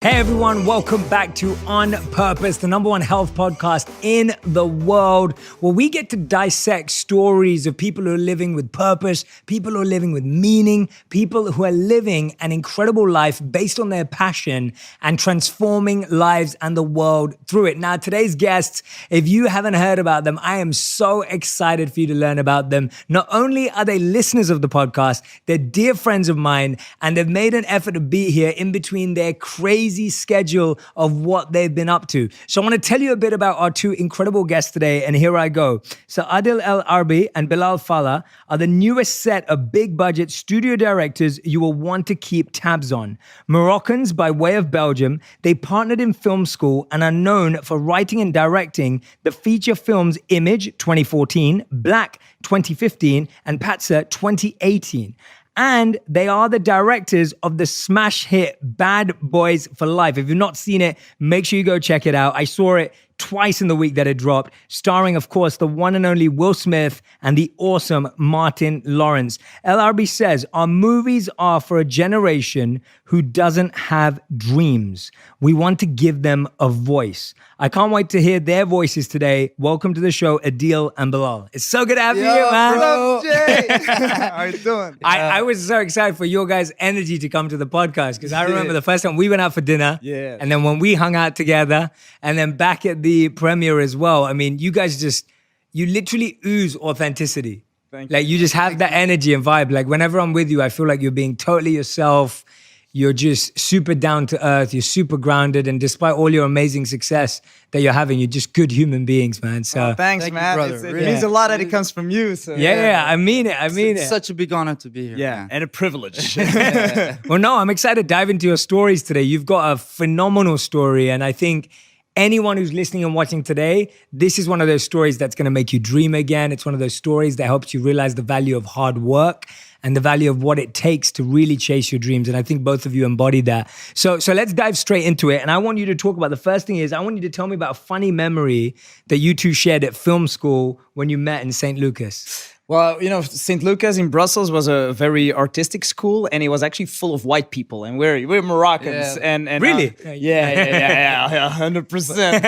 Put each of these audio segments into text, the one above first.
Hey everyone, welcome back to On Purpose, the #1 health podcast in the world, where we get to dissect stories of people who are living with purpose, people who are living with meaning, people who are living an incredible life based on their passion and transforming lives and the world through it. Now, today's guests, if you haven't heard about them, I am so excited for you to learn about them. Not only are they listeners of the podcast, they're dear friends of mine, and they've made an effort to be here in between their crazy schedule of what they've been up to. So I want to tell you a bit about our two incredible guests today, and here I go. So Adil El Arbi and Bilal Fallah are the newest set of big budget studio directors you will want to keep tabs on. Moroccans by way of Belgium, they partnered in film school and are known for writing and directing the feature films Image 2014, Black 2015, and Patsa 2018. And they are the directors of the smash hit Bad Boys for Life. If you've not seen it, make sure you go check it out. I saw it twice in the week that it dropped, starring, of course, the one and only Will Smith and the awesome Martin Lawrence. LRB says, our movies are for a generation who doesn't have dreams. We want to give them a voice. I can't wait to hear their voices today. Welcome to the show, Adil and Bilal. It's so good to have you here, man. Bro. Jay. How you doing? I was so excited for your guys' energy to come to the podcast because I remember the first time we went out for dinner, and then when we hung out together, and then back at the premiere as well. I mean, you guys you literally ooze authenticity. Thank you just have that energy and vibe. Like whenever I'm with you, I feel like you're being totally yourself. You're just super down to earth. You're super grounded. And despite all your amazing success that you're having, you're just good human beings, man. So thanks, Thank man. you, brother. It means a lot that it comes from you. So yeah, I mean it. It's such a big honor to be here. Yeah, man. and a privilege. Well, no, I'm excited to dive into your stories today. You've got a phenomenal story. And I think anyone who's listening and watching today, this is one of those stories that's going to make you dream again. It's one of those stories that helps you realize the value of hard work and the value of what it takes to really chase your dreams. And I think both of you embody that. So let's dive straight into it. And I want you to talk about, the first thing is, I want you to tell me about a funny memory that you two shared at film school when you met in St. Lucas. Well, St. Lucas in Brussels was a very artistic school, and it was actually full of white people, and we're Moroccans, Yeah. and Really? yeah, 100%.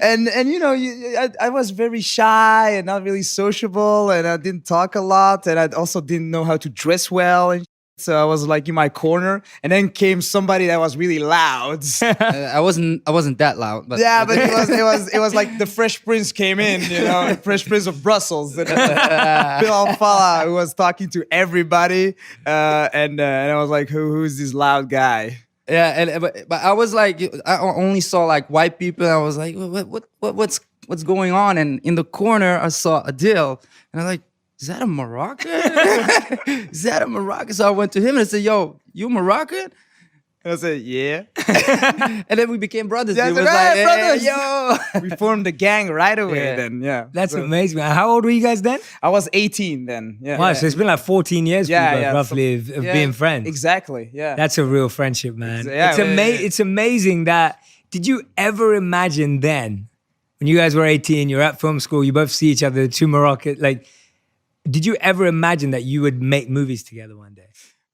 and I was very shy and not really sociable, and I didn't talk a lot, and I also didn't know how to dress well, and so I was like in my corner, and then came somebody that was really loud. I wasn't that loud, but Yeah, but it was like the Fresh Prince came in, Fresh Prince of Brussels. And, Bilal Fallah, who was talking to everybody, and I was like, who's this loud guy? yeah, but I was like, I only saw like white people. And I was like, what's going on? And in the corner, I saw Adil, and I'm like, is that a Moroccan? Is that a Moroccan? So I went to him and I said, yo, you Moroccan? And I said, yeah. And then we became brothers. Yeah, It was right, like, brothers. yo. We formed a gang right away. Yeah. Then, yeah. That's So amazing. How old were you guys then? I was 18 then. Yeah. Wow, so it's been like 14 years for you Yeah, guys, yeah, roughly, of yeah, being friends. Exactly. Yeah. That's a real friendship, man. Yeah, It's amazing that, did you ever imagine then, when you guys were 18, you're at film school, you both see each other, two Moroccan, did you ever imagine that you would make movies together one day?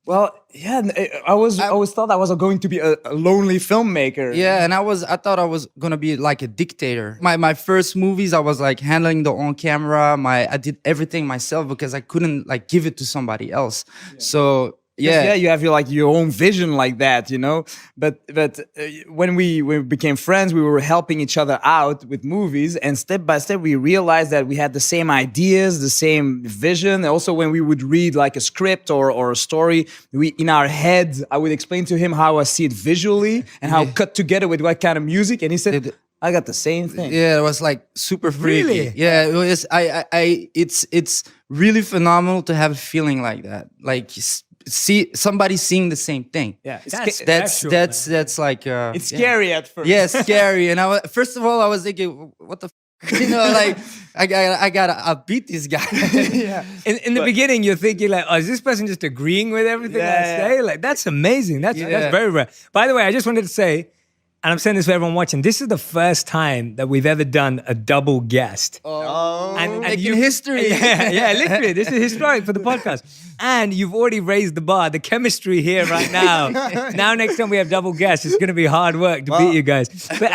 Well, yeah, I always thought I was going to be a lonely filmmaker. Yeah, and I thought I was gonna be like a dictator. My first movies, I was like handling the on camera. I did everything myself because I couldn't like give it to somebody else. So Yeah, you have your own vision like that, But when we became friends, we were helping each other out with movies, and step by step we realized that we had the same ideas, the same vision. Also, when we would read like a script or a story, in our head, I would explain to him how I see it visually and how cut together with what kind of music, and he said, I got the same thing. Yeah, it was like super freaky. Really? Yeah, it was. It's really phenomenal to have a feeling like that. Like see somebody seeing the same thing. Yeah, That's like it's scary at first. Yeah, scary. And first of all, I was thinking, what the. I'll beat this guy. Yeah. In the beginning, you're thinking like, oh, is this person just agreeing with everything I say? Like, that's amazing. That's very rare. By the way, I just wanted to say, and I'm saying this for everyone watching, this is the first time that we've ever done a double guest. And making you- history. Yeah, literally. This is historic for the podcast. And you've already raised the bar. The chemistry here right now. Now, next time we have double guests, it's going to be hard work to beat you guys. But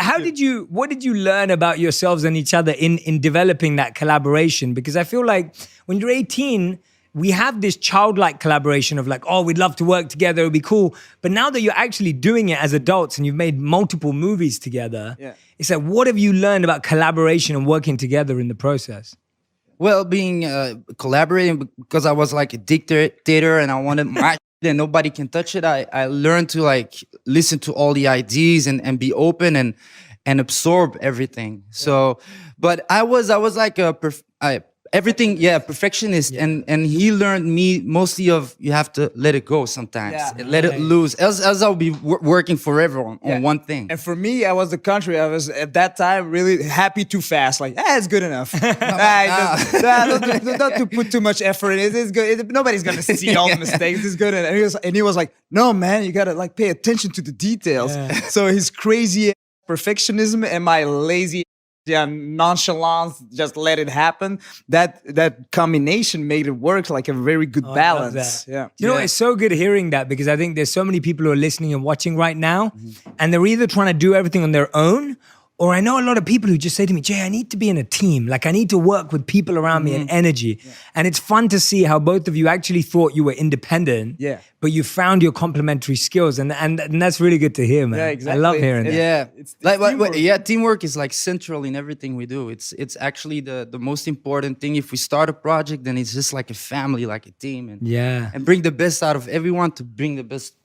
what did you learn about yourselves and each other in developing that collaboration? Because I feel like when you're 18, we have this childlike collaboration of like, oh, we'd love to work together, it'd be cool. But now that you're actually doing it as adults and you've made multiple movies together, it's like, what have you learned about collaboration and working together in the process? Well, being collaborating, because I was like a dictator and I wanted my and nobody can touch it. I learned to like listen to all the ideas and be open and absorb everything. So, but I was like everything, perfectionist, and he learned me mostly of you have to let it go sometimes, let it loose, else I'll be working forever on one thing. And for me, I was the contrary. I was at that time really happy too fast. Like, it's good enough. Not to put too much effort in it. It's good. Nobody's gonna see all the mistakes. It's good enough. And he was like, no, man, you gotta like pay attention to the details. So his crazy perfectionism and my lazy nonchalance, just let it happen. That combination made it work like a very good balance. Yeah, you know, it's so good hearing that, because I think there's so many people who are listening and watching right now, and they're either trying to do everything on their own, or I know a lot of people who just say to me, Jay, I need to be in a team. Like I need to work with people around me and energy. And it's fun to see how both of you actually thought you were independent, but you found your complementary skills. And that's really good to hear, man. Yeah, exactly. I love hearing that. It's Like, teamwork. teamwork is like central in everything we do. It's actually the most important thing. If we start a project, then it's just like a family, like a team, and bring the best out of everyone to bring the best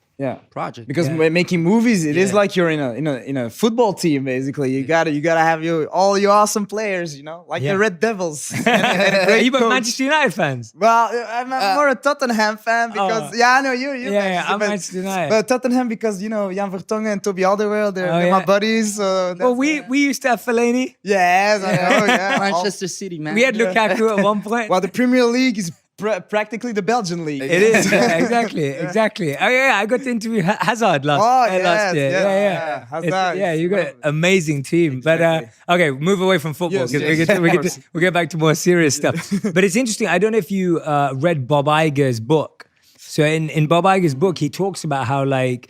project. Because when making movies, it is like you're in a football team. Basically, you gotta have all your awesome players. You know, like the Red Devils. Are you both Manchester United fans? Well, I'm more a Tottenham fan because I know you. I'm Manchester United. But Tottenham because Jan Vertonghen and Toby Alderweireld, they're my buddies. So well, we used to have Fellaini. Yes, I know. Yeah, Manchester City, man. We had Lukaku at one point. Well, the Premier League is practically the Belgian league. It is, exactly. Oh yeah, I got to interview Hazard last year. Yeah. Hazard. You got an amazing team. Exactly. But okay, move away from football because we get back to more serious stuff. But it's interesting. I don't know if you read Bob Iger's book. So in Bob Iger's book, he talks about how like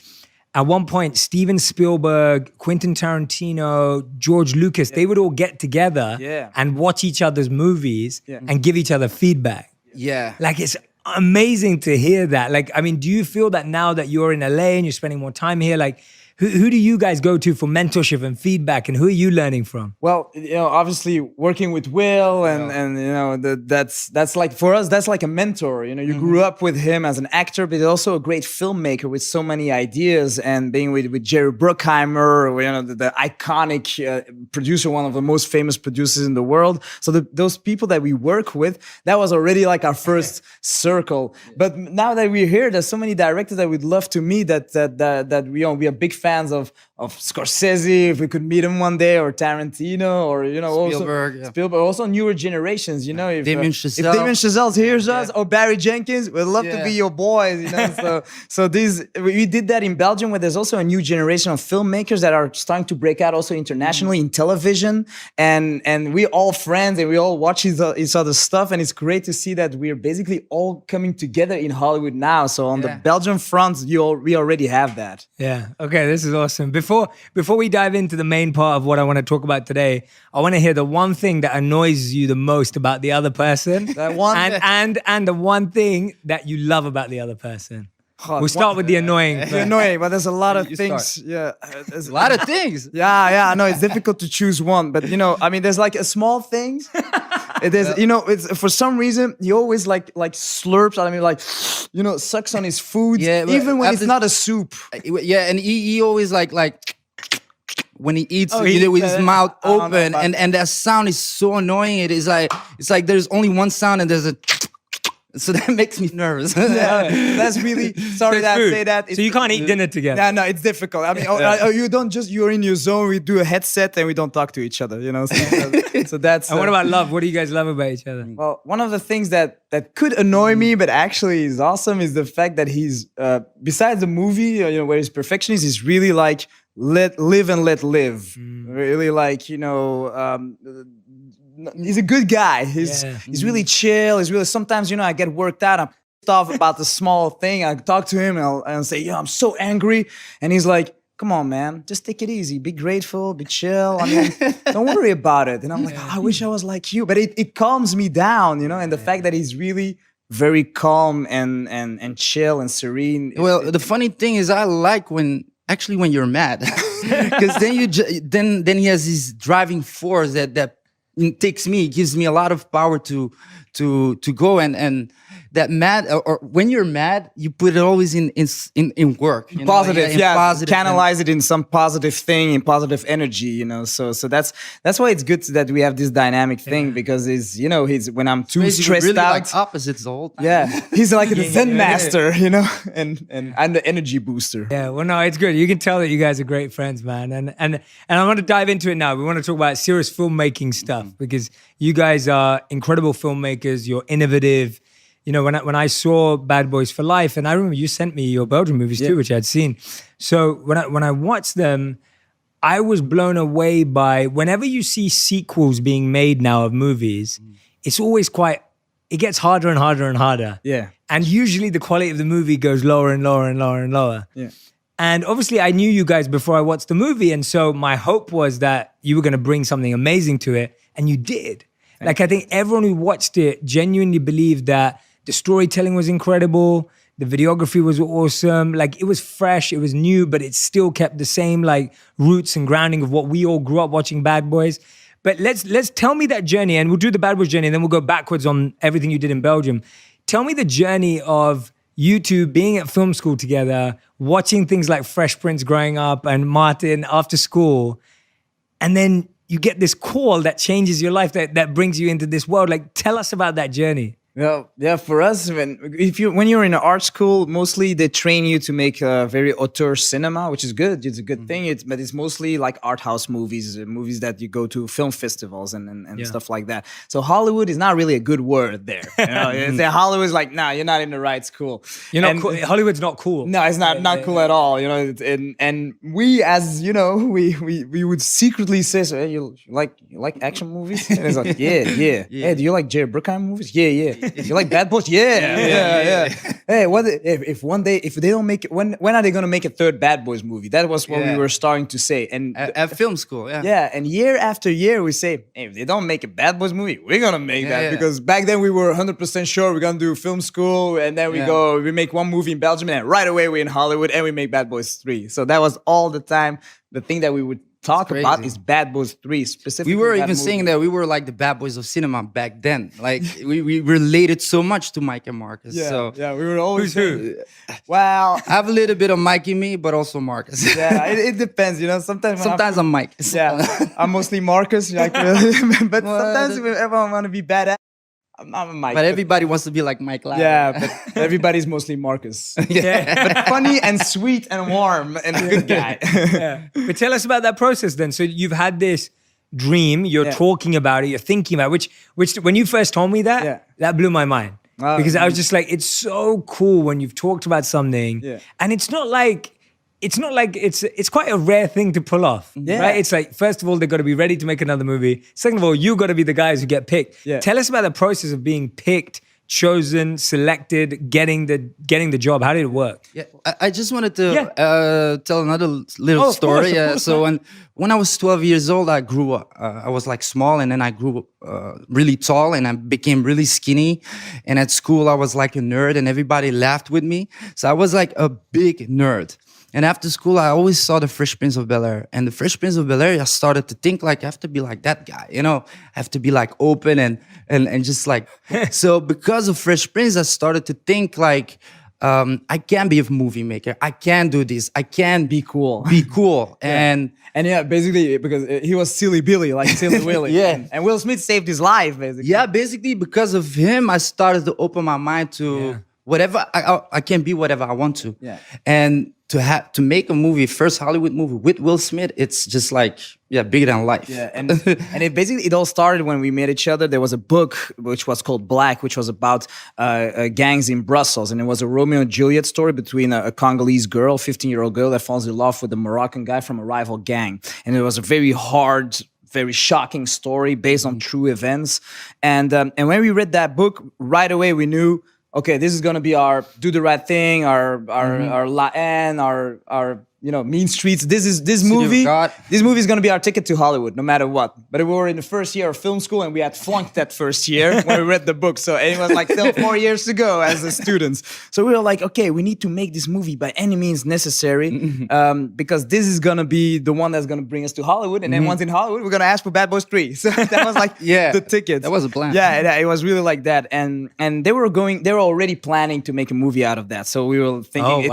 at one point Steven Spielberg, Quentin Tarantino, George Lucas, they would all get together and watch each other's movies and give each other feedback. Yeah. Like it's amazing to hear that. Like, I mean, do you feel that now that you're in LA and you're spending more time here, like who do you guys go to for mentorship and feedback, and who are you learning from? Well, obviously working with Will and that's like for us, that's like a mentor. You grew up with him as an actor, but also a great filmmaker with so many ideas, and being with Jerry Bruckheimer, the iconic producer, one of the most famous producers in the world. So those people that we work with, that was already like our first circle. But now that we're here, there's so many directors that we'd love to meet that we are big fans of Scorsese, if we could meet him one day, or Tarantino, or Spielberg, also newer generations. If Damien Chazelle hears us, or Barry Jenkins, we'd love to be your boys. So we did that in Belgium, where there's also a new generation of filmmakers that are starting to break out also internationally in television, and we're all friends and we all watch each other's stuff, and it's great to see that we're basically all coming together in Hollywood now. So on the Belgian front, we already have that. Yeah. Okay. This is awesome. Before we dive into the main part of what I want to talk about today, I want to hear the one thing that annoys you the most about the other person, that one, and the one thing that you love about the other person. We'll start with the annoying. The annoying, but there's a lot of things. Start. Yeah, There's a lot of things. Yeah. I know it's difficult to choose one, but there's like a small things. It is, it's for some reason he always like slurps. Sucks on his food, even when it's not a soup. Yeah, and he always like when he eats with his mouth open, and that sound is so annoying. It's like there's only one sound and there's a. So that makes me nervous. That's really sorry that I say that. So you can't eat dinner together. Yeah, no, it's difficult. I mean, you're in your zone. We do a headset and we don't talk to each other. So that's. And what about love? What do you guys love about each other? Well, one of the things that could annoy me, but actually is awesome, is the fact that he's besides the movie, where he's perfectionist, he's really like let live and let live. Mm. Really, like, he's a good guy. He's really chill. He's really, sometimes, I get worked out. I'm pissed off about the small thing. I talk to him and I'll say, I'm so angry. And he's like, come on, man, just take it easy. Be grateful, be chill. I mean, don't worry about it. And I'm like, I wish I was like you. But it calms me down, and the fact that he's really very calm and chill and serene. Well, the funny thing is, I like when you're mad, because then he has this driving force that takes me, gives me a lot of power to go and that mad, or when you're mad, you put it always in work, positive, positive, canalize it in some positive thing, in positive energy, so that's why it's good that we have this dynamic thing, because he's when I'm too stressed really out, like opposites the whole time. Yeah, he's like the Zen master, and I'm the energy booster. Yeah, well, no, it's good. You can tell that you guys are great friends, man. And I want to dive into it now. We want to talk about serious filmmaking stuff, because you guys are incredible filmmakers. You're innovative. When I saw Bad Boys for Life, and I remember you sent me your Belgian movies too, which I had seen. So when I watched them, I was blown away by, whenever you see sequels being made now of movies, it's always it gets harder and harder and harder. Yeah. And usually the quality of the movie goes lower and lower and lower and lower. Yeah. And obviously I knew you guys before I watched the movie. And so my hope was that you were going to bring something amazing to it. And you did. I think everyone who watched it genuinely believed that the storytelling was incredible. The videography was awesome. Like, it was fresh, it was new, but it still kept the same roots and grounding of what we all grew up watching Bad Boys. But let's tell me that journey, and we'll do the Bad Boys journey, and then we'll go backwards on everything you did in Belgium. Tell me the journey of you two being at film school together, watching things like Fresh Prince growing up and Martin after school, and then you get this call that changes your life, that brings you into this world. Like, tell us about that journey. Well, yeah, for us, when you're in an art school, mostly they train you to make a very auteur cinema, which is good. It's a good thing. But it's mostly like art house movies, movies that you go to film festivals and stuff like that. So Hollywood is not really a good word there. Hollywood's like, nah, you're not in the right school. You're not cool. Hollywood's not cool. No, it's not cool at all. And we, as we would secretly say, so, hey, you like action movies? And it's like, yeah. Hey, do you like Jerry Bruckheimer movies? Yeah. You like Bad Boys? Yeah. Hey, what if one day, if they don't make it, when are they gonna make a third Bad Boys movie? That was what we were starting to say. And at film school, and year after year we say, hey, if they don't make a Bad Boys movie, we're gonna make that. Because back then we were 100% sure we're gonna do film school, and then we make one movie in Belgium, and right away we're in Hollywood and we make Bad Boys 3. So that was all the time. The thing that we would talk about is Bad Boys 3 specifically. We were even saying that we were like the Bad Boys of cinema back then. Like, we related so much to Mike and Marcus. We were always who? Well, I have a little bit of Mike in me, but also Marcus. it depends. Sometimes I'm Mike. I'm mostly Marcus, but sometimes if everyone want to be badass, I'm a Mike. But everybody wants to be like Mike Lau. Yeah, but everybody's mostly Marcus. But funny and sweet and warm and a good guy. But tell us about that process then. So you've had this dream, you're talking about it, you're thinking about it, which when you first told me that, that blew my mind. Because I was just like, it's so cool when you've talked about something, and it's quite a rare thing to pull off, right? It's like, first of all, they've got to be ready to make another movie. Second of all, you got to be the guys who get picked. Tell us about the process of being picked, chosen, selected, getting the job. How did it work? I just wanted to tell another little story. Of course, so when I was 12 years old, I grew up. I was like small, and then I grew really tall, and I became really skinny. And at school, I was like a nerd, and everybody laughed with me. So I was like a big nerd. And after school, I always saw the Fresh Prince of Bel-Air. And the Fresh Prince of Bel-Air, I started to think like, I have to be like that guy, I have to be like open and just like, so because of Fresh Prince, I started to think like, I can be a movie maker. I can do this. I can be cool. And basically because he was Silly Billy, like Silly Willy. And Will Smith saved his life, basically. Yeah, basically because of him, I started to open my mind to whatever I can be whatever I want to. Yeah. And to make a movie, first Hollywood movie with Will Smith, it's just like bigger than life. Yeah, and it all started when we met each other. There was a book which was called Black, which was about gangs in Brussels, and it was a Romeo and Juliet story between a Congolese girl, 15-year-old girl that falls in love with a Moroccan guy from a rival gang, and it was a very hard, very shocking story based on true events. And when we read that book, right away we knew, okay, this is gonna be our Do the Right Thing, our La Haine, our Mean Streets. This movie is gonna be our ticket to Hollywood, no matter what. But we were in the first year of film school, and we had flunked that first year when we read the book. So it was like still 4 years to go as the students. So we were like, okay, we need to make this movie by any means necessary, because this is gonna be the one that's gonna bring us to Hollywood. And then once in Hollywood, we're gonna ask for Bad Boys 3. So that was like the ticket. That was a plan. Yeah, it was really like that. And they were already planning to make a movie out of that. So we were thinking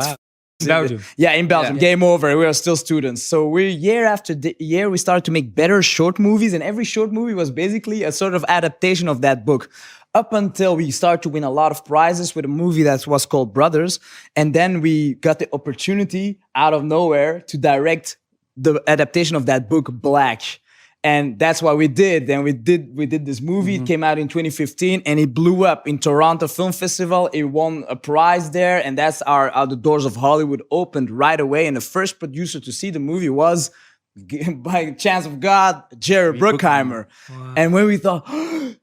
Belgium. Yeah, in Belgium. Game over. We were still students. So year after year, we started to make better short movies. And every short movie was basically a sort of adaptation of that book. Up until we started to win a lot of prizes with a movie that was called Brothers. And then we got the opportunity out of nowhere to direct the adaptation of that book, Black. And that's what we did. And we did this movie. It came out in 2015, and it blew up in Toronto Film Festival. It won a prize there, and that's how the doors of Hollywood opened right away. And the first producer to see the movie was, by chance of God, Jerry Bruckheimer. Wow. And when we thought,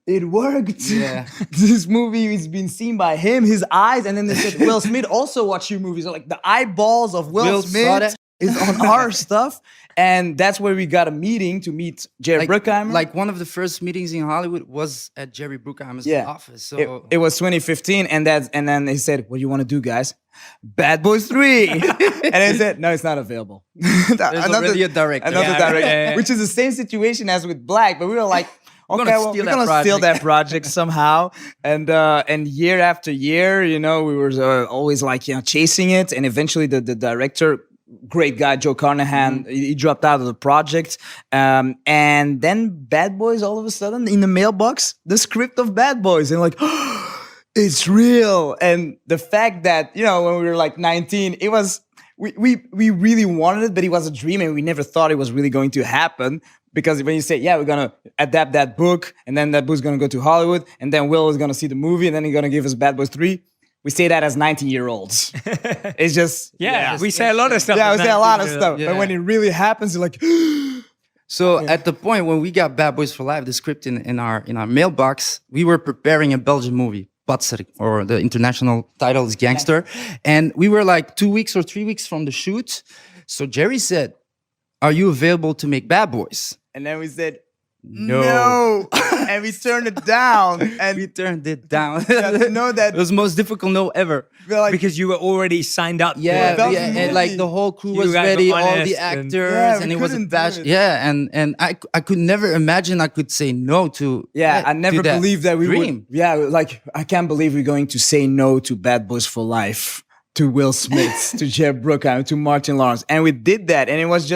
it worked. Yeah. This movie is being seen by him, his eyes. And then they said, Will Smith also watched your movies. So like the eyeballs of Will Smith is on our stuff. And that's where we got a meeting to meet Jerry Bruckheimer. Like one of the first meetings in Hollywood was at Jerry Bruckheimer's office. So it was 2015, and then they said, "What do you want to do, guys? Bad Boys 3." And I said, "No, it's not available." There's already a director. Which is the same situation as with Black, but we were like, okay, we're gonna steal that project somehow. And year after year, we were always like chasing it, and eventually the director, great guy, Joe Carnahan, he dropped out of the project. And then Bad Boys, all of a sudden, in the mailbox, the script of Bad Boys. And like, it's real. And the fact that, when we were like 19, it was, we really wanted it, but it was a dream, and we never thought it was really going to happen. Because when you say, we're going to adapt that book, and then that book's going to go to Hollywood, and then Will is going to see the movie, and then he's going to give us Bad Boys 3. We say that as 19-year-olds. It's just... we say a lot of stuff. Yeah, we say a lot of stuff. Yeah. But when it really happens, you're like... So at the point when we got Bad Boys for Life, the script in our mailbox, we were preparing a Belgian movie, Patser, or the international title is Gangster. And we were like 2 weeks or 3 weeks from the shoot. So Jerry said, "Are you available to make Bad Boys?" And then we said, no. And we turned it down. And we turned it down. That it was the most difficult no ever. Because you were already signed up. And like the whole crew was ready, all the actors, and it was a batch. Yeah, and I could never imagine I could say no to. I never believed that we would. Yeah, like I can't believe we're going to say no to Bad Boys for Life, to Will Smith, to Jerry Bruckheimer, to Martin Lawrence. And we did that. And it was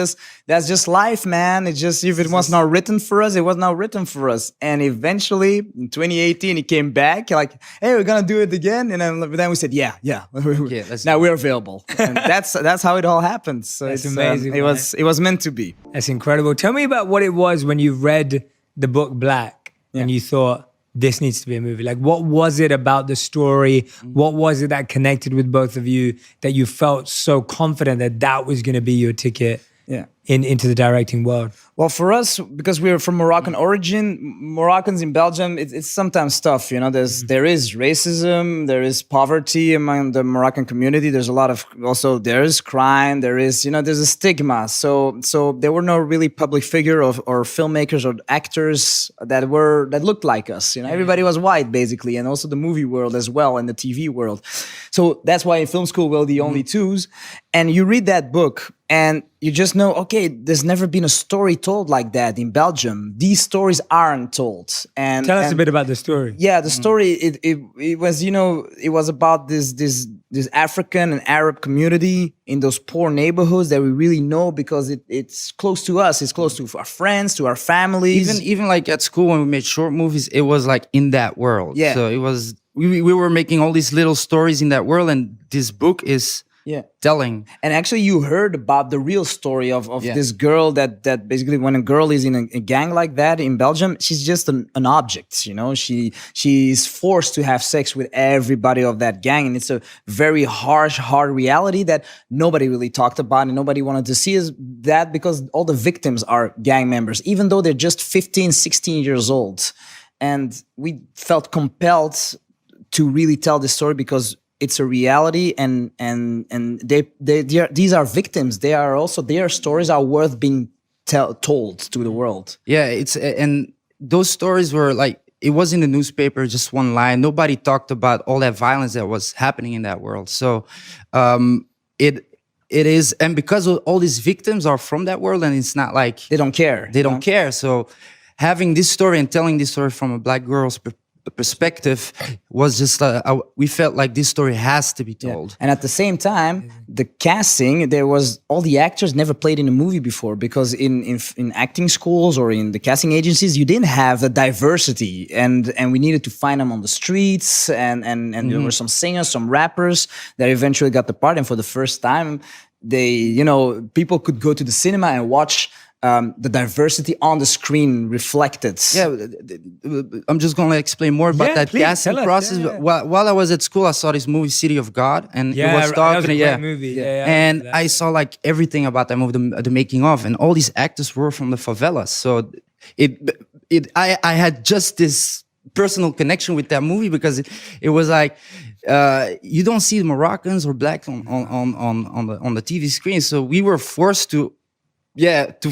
that's just life, man. It's just, if it was not written for us, it was not written for us. And eventually, in 2018, he came back like, hey, we're going to do it again. And then we said, now we're available. And that's how it all happened. So it's amazing. It was meant to be. That's incredible. Tell me about what it was when you read the book Black and you thought, this needs to be a movie. Like, what was it about the story? What was it that connected with both of you that you felt so confident that was going to be your ticket into the directing world? Well, for us, because we're from Moroccan origin, Moroccans in Belgium, it's sometimes tough. There is racism, there is poverty among the Moroccan community. There's a lot of, also there is crime, there's a stigma. So there were no really public figure or filmmakers or actors that looked like us. Everybody was white basically, and also the movie world as well and the TV world. So that's why in film school we're the only twos. And you read that book and you just know, okay, there's never been a story told like that in Belgium. These stories aren't told. And tell us a bit about the story. Yeah, the story it was it was about this African and Arab community in those poor neighborhoods that we really know because it's close to us. It's close to our friends, to our families. Even like at school when we made short movies, it was like in that world. Yeah. So it was. we were making all these little stories in that world, and this book is telling. And actually, you heard about the real story of Yeah. this girl that basically, when a girl is in a gang like that in Belgium, she's just an object. You know, she's forced to have sex with everybody of that gang, and it's a very harsh, hard reality that nobody really talked about and nobody wanted to see is that because all the victims are gang members, even though they're just 15, 16 years old. And we felt compelled to really tell this story because it's a reality, and these are victims. They are also, their stories are worth being told to the world. Yeah, and those stories were like, it was in the newspaper, just one line. Nobody talked about all that violence that was happening in that world. So it is, and because all these victims are from that world, and it's not like They don't care. they don't care. So having this story and telling this story from a black girl's perspective was just we felt like this story has to be told. And at the same time, the casting, there was all the actors never played in a movie before, because in acting schools or in the casting agencies, you didn't have the diversity, and we needed to find them on the streets, and there were some singers, some rappers that eventually got the part, and for the first time, people could go to the cinema and watch the diversity on the screen reflected. Yeah, I'm just going to explain more about that please, casting tell us. process. Yeah. While I was at school, I saw this movie, City of God, and it was that talking. was a great movie. Yeah, And I saw like everything about that movie, the making of, and all these actors were from the favelas. So I had just this personal connection with that movie because it was like you don't see Moroccans or blacks on the TV screen. So we were forced to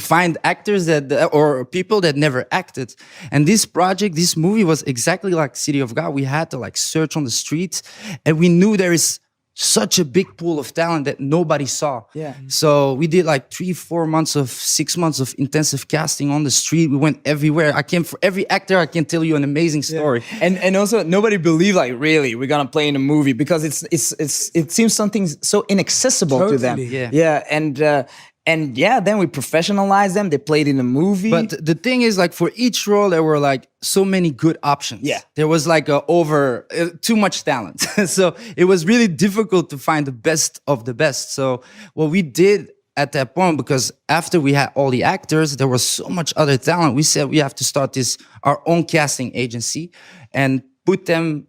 find actors or people that never acted. And this movie was exactly like City of God. We had to like search on the streets, and we knew there is such a big pool of talent that nobody saw. Yeah. So we did like 6 months of intensive casting on the street. We went everywhere. For every actor, I can tell you an amazing story. And also nobody believed, like, really we're gonna play in a movie, because it seems something so inaccessible to them. Totally. Then we professionalized them. They played in a movie. But the thing is, like, for each role, there were like so many good options. Yeah. There was like too much talent. So it was really difficult to find the best of the best. So what we did at that point, because after we had all the actors, there was so much other talent. We said we have to start our own casting agency and put them,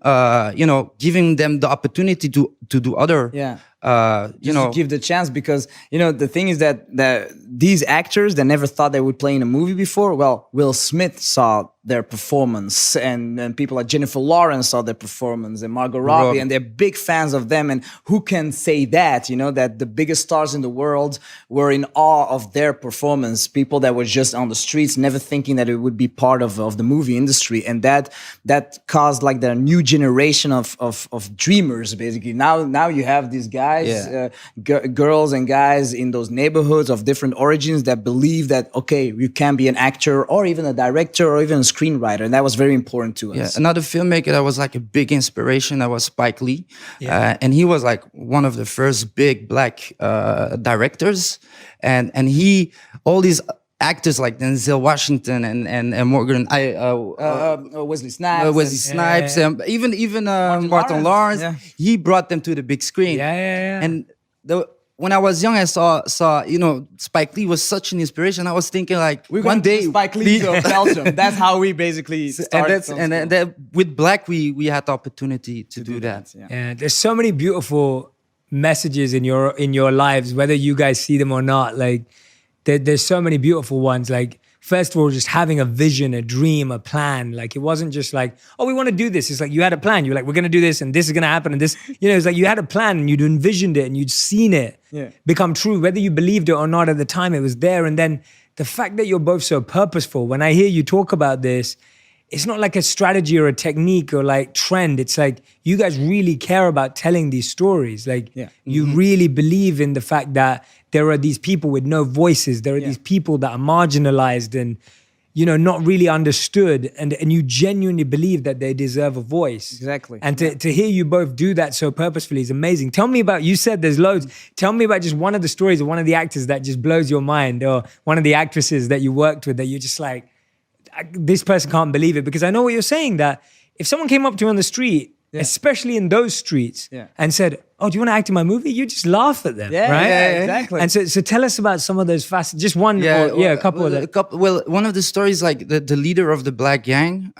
giving them the opportunity to do other. Yeah. To give the chance, because the thing is that these actors that never thought they would play in a movie before, well, Will Smith saw their performance, and people like Jennifer Lawrence saw their performance, and Margot Robbie, and they're big fans of them. And who can say that that the biggest stars in the world were in awe of their performance? People that were just on the streets, never thinking that it would be part of the movie industry, and that caused like the new generation of dreamers. Basically, now you have these guys. Girls and guys in those neighborhoods of different origins that believe that, okay, you can be an actor or even a director or even a screenwriter. And that was very important to us. Yeah, another filmmaker that was like a big inspiration, that was Spike Lee. And he was like one of the first big black directors. And all these actors like Denzel Washington and Morgan, Wesley Snipes. And even Martin Lawrence. Yeah. He brought them to the big screen. And when I was young, I saw Spike Lee was such an inspiration. I was thinking like, one day Spike Lee of Belgium. That's how we basically started. And that with Black, we had the opportunity to do that. Yeah, there's so many beautiful messages in your lives, whether you guys see them or not. Like there's so many beautiful ones. Like, first of all, just having a vision, a dream, a plan. Like, it wasn't just like, oh, we want to do this. It's like you had a plan. You're like, we're going to do this and this is going to happen. And this, it's like you had a plan and you'd envisioned it and you'd seen it become true. Whether you believed it or not at the time, it was there. And then the fact that you're both so purposeful, when I hear you talk about this, it's not like a strategy or a technique or like trend. It's like you guys really care about telling these stories. Like you really believe in the fact that there are these people with no voices. There are these people that are marginalized and, not really understood. And you genuinely believe that they deserve a voice. Exactly. And to hear you both do that so purposefully is amazing. Tell me about, you said there's loads. Tell me about just one of the stories of one of the actors that just blows your mind, or one of the actresses that you worked with that you're just like, this person can't believe it. Because I know what you're saying, that if someone came up to you on the street especially in those streets, and said, "Oh, do you want to act in my movie?" You just laugh at them, right? Yeah, exactly. And so tell us about some of those facets. Just one, a couple of them. Well, one of the stories, like the leader of the black gang,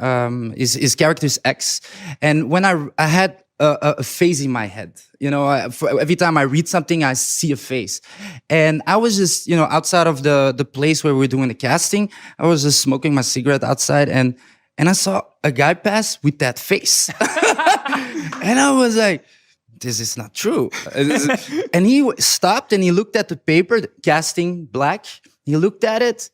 is his character's ex, and when I had a face in my head, every time I read something, I see a face, and I was just, outside of the place where we were doing the casting, I was just smoking my cigarette outside, and I saw a guy pass with that face, and I was like, this is not true. And he stopped and he looked at the paper, the casting black. He looked at it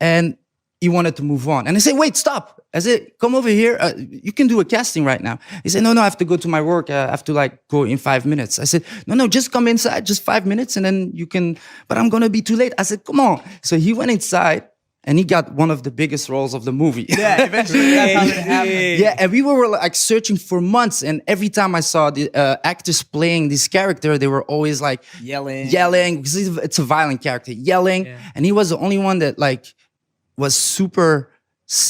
and he wanted to move on. And I said, wait, stop. I said, come over here. You can do a casting right now. He said, no, I have to go to my work. I have to go in 5 minutes. I said, no, just come inside, just 5 minutes and then you can, but I'm going to be too late. I said, come on. So he went inside. And he got one of the biggest roles of the movie. Yeah, eventually that's how it happened. Yeah, and we were searching for months. And every time I saw the actors playing this character, they were always yelling because it's a violent character, yelling. Yeah. And he was the only one that was super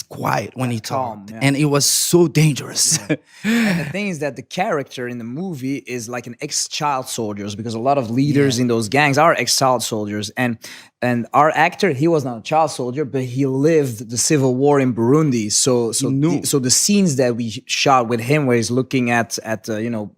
quiet when he talked, and it was so dangerous. And the thing is that the character in the movie is like an ex-child soldiers, because a lot of leaders in those gangs are ex-child soldiers, and our actor, he was not a child soldier, but he lived the civil war in Burundi. So the scenes that we shot with him, where he's looking at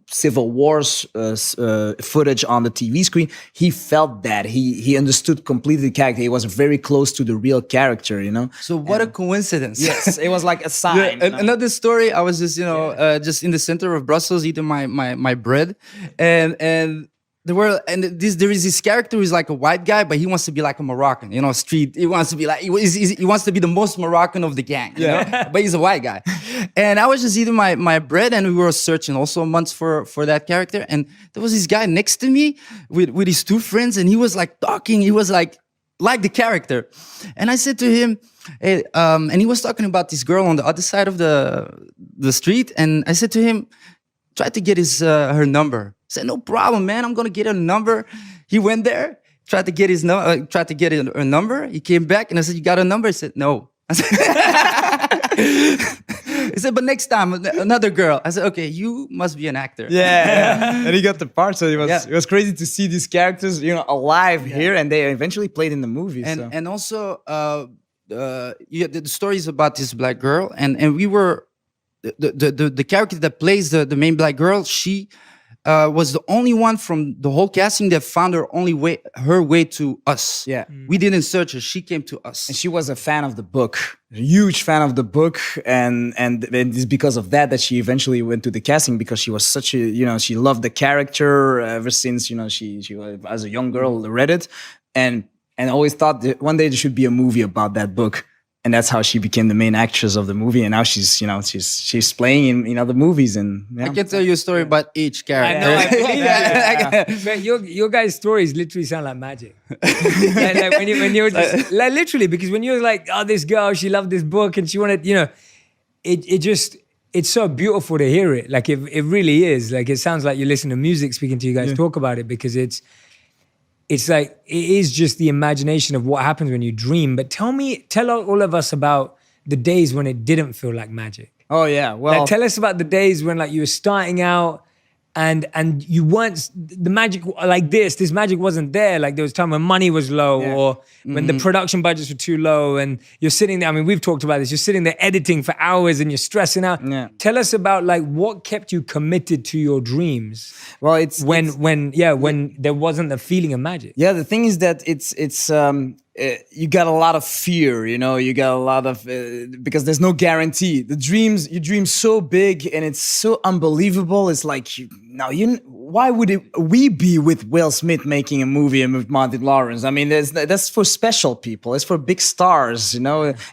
civil wars footage on the TV screen, he felt that he understood completely the character. He was very close to the real character. So what a coincidence! Yes, it was like a sign. Another story. I was just just in the center of Brussels eating my bread, and there is this character who's like a white guy, but he wants to be like a Moroccan, street. He wants to be he wants to be the most Moroccan of the gang, but he's a white guy. And I was just eating my bread, and we were searching also months for that character. And there was this guy next to me with his two friends, and he was talking. He was like the character. And I said to him, hey, and he was talking about this girl on the other side of the street. And I said to him, try to get her number. I said, no problem, man. I'm gonna get her number. He went there, tried to get her number. He came back and I said, you got her number? He said, no. I said, he said, but next time, another girl. I said, okay, you must be an actor. Yeah. And he got the part, so it was crazy to see these characters, alive here, and they eventually played in the movie. And also, the stories about this black girl, and we were the character that plays the main black girl. She was the only one from the whole casting that found her way to us. Yeah. We didn't search her. She came to us. And she was a fan of the book, a huge fan of the book. And it's because of that she eventually went to the casting, because she was such a, she loved the character ever since, she as a young girl read it and always thought that one day there should be a movie about that book. And that's how she became the main actress of the movie. And now she's playing in other movies. And I can tell you a story about each character. I know. But your guys' stories literally sound like magic. like when you're just literally, because when you're like, oh, this girl, she loved this book and she wanted, it's so beautiful to hear it. Like it really is. Like it sounds like you listen to music speaking to you guys talk about it, because it's like, it is just the imagination of what happens when you dream. But tell all of us about the days when it didn't feel like magic. Oh yeah, well, tell us about the days when you were starting out and you weren't, the magic like this magic wasn't there. Like there was time when money was low or when the production budgets were too low, and you're sitting there, I mean, we've talked about this, you're sitting there editing for hours and you're stressing out. Yeah. Tell us about what kept you committed to your dreams. Well, it's when there wasn't the feeling of magic. Yeah, the thing is that you got a lot of fear, you got a lot of, because there's no guarantee. You dream so big and it's so unbelievable. It's like, why would we be with Will Smith making a movie and with Martin Lawrence? I mean, that's for special people. It's for big stars,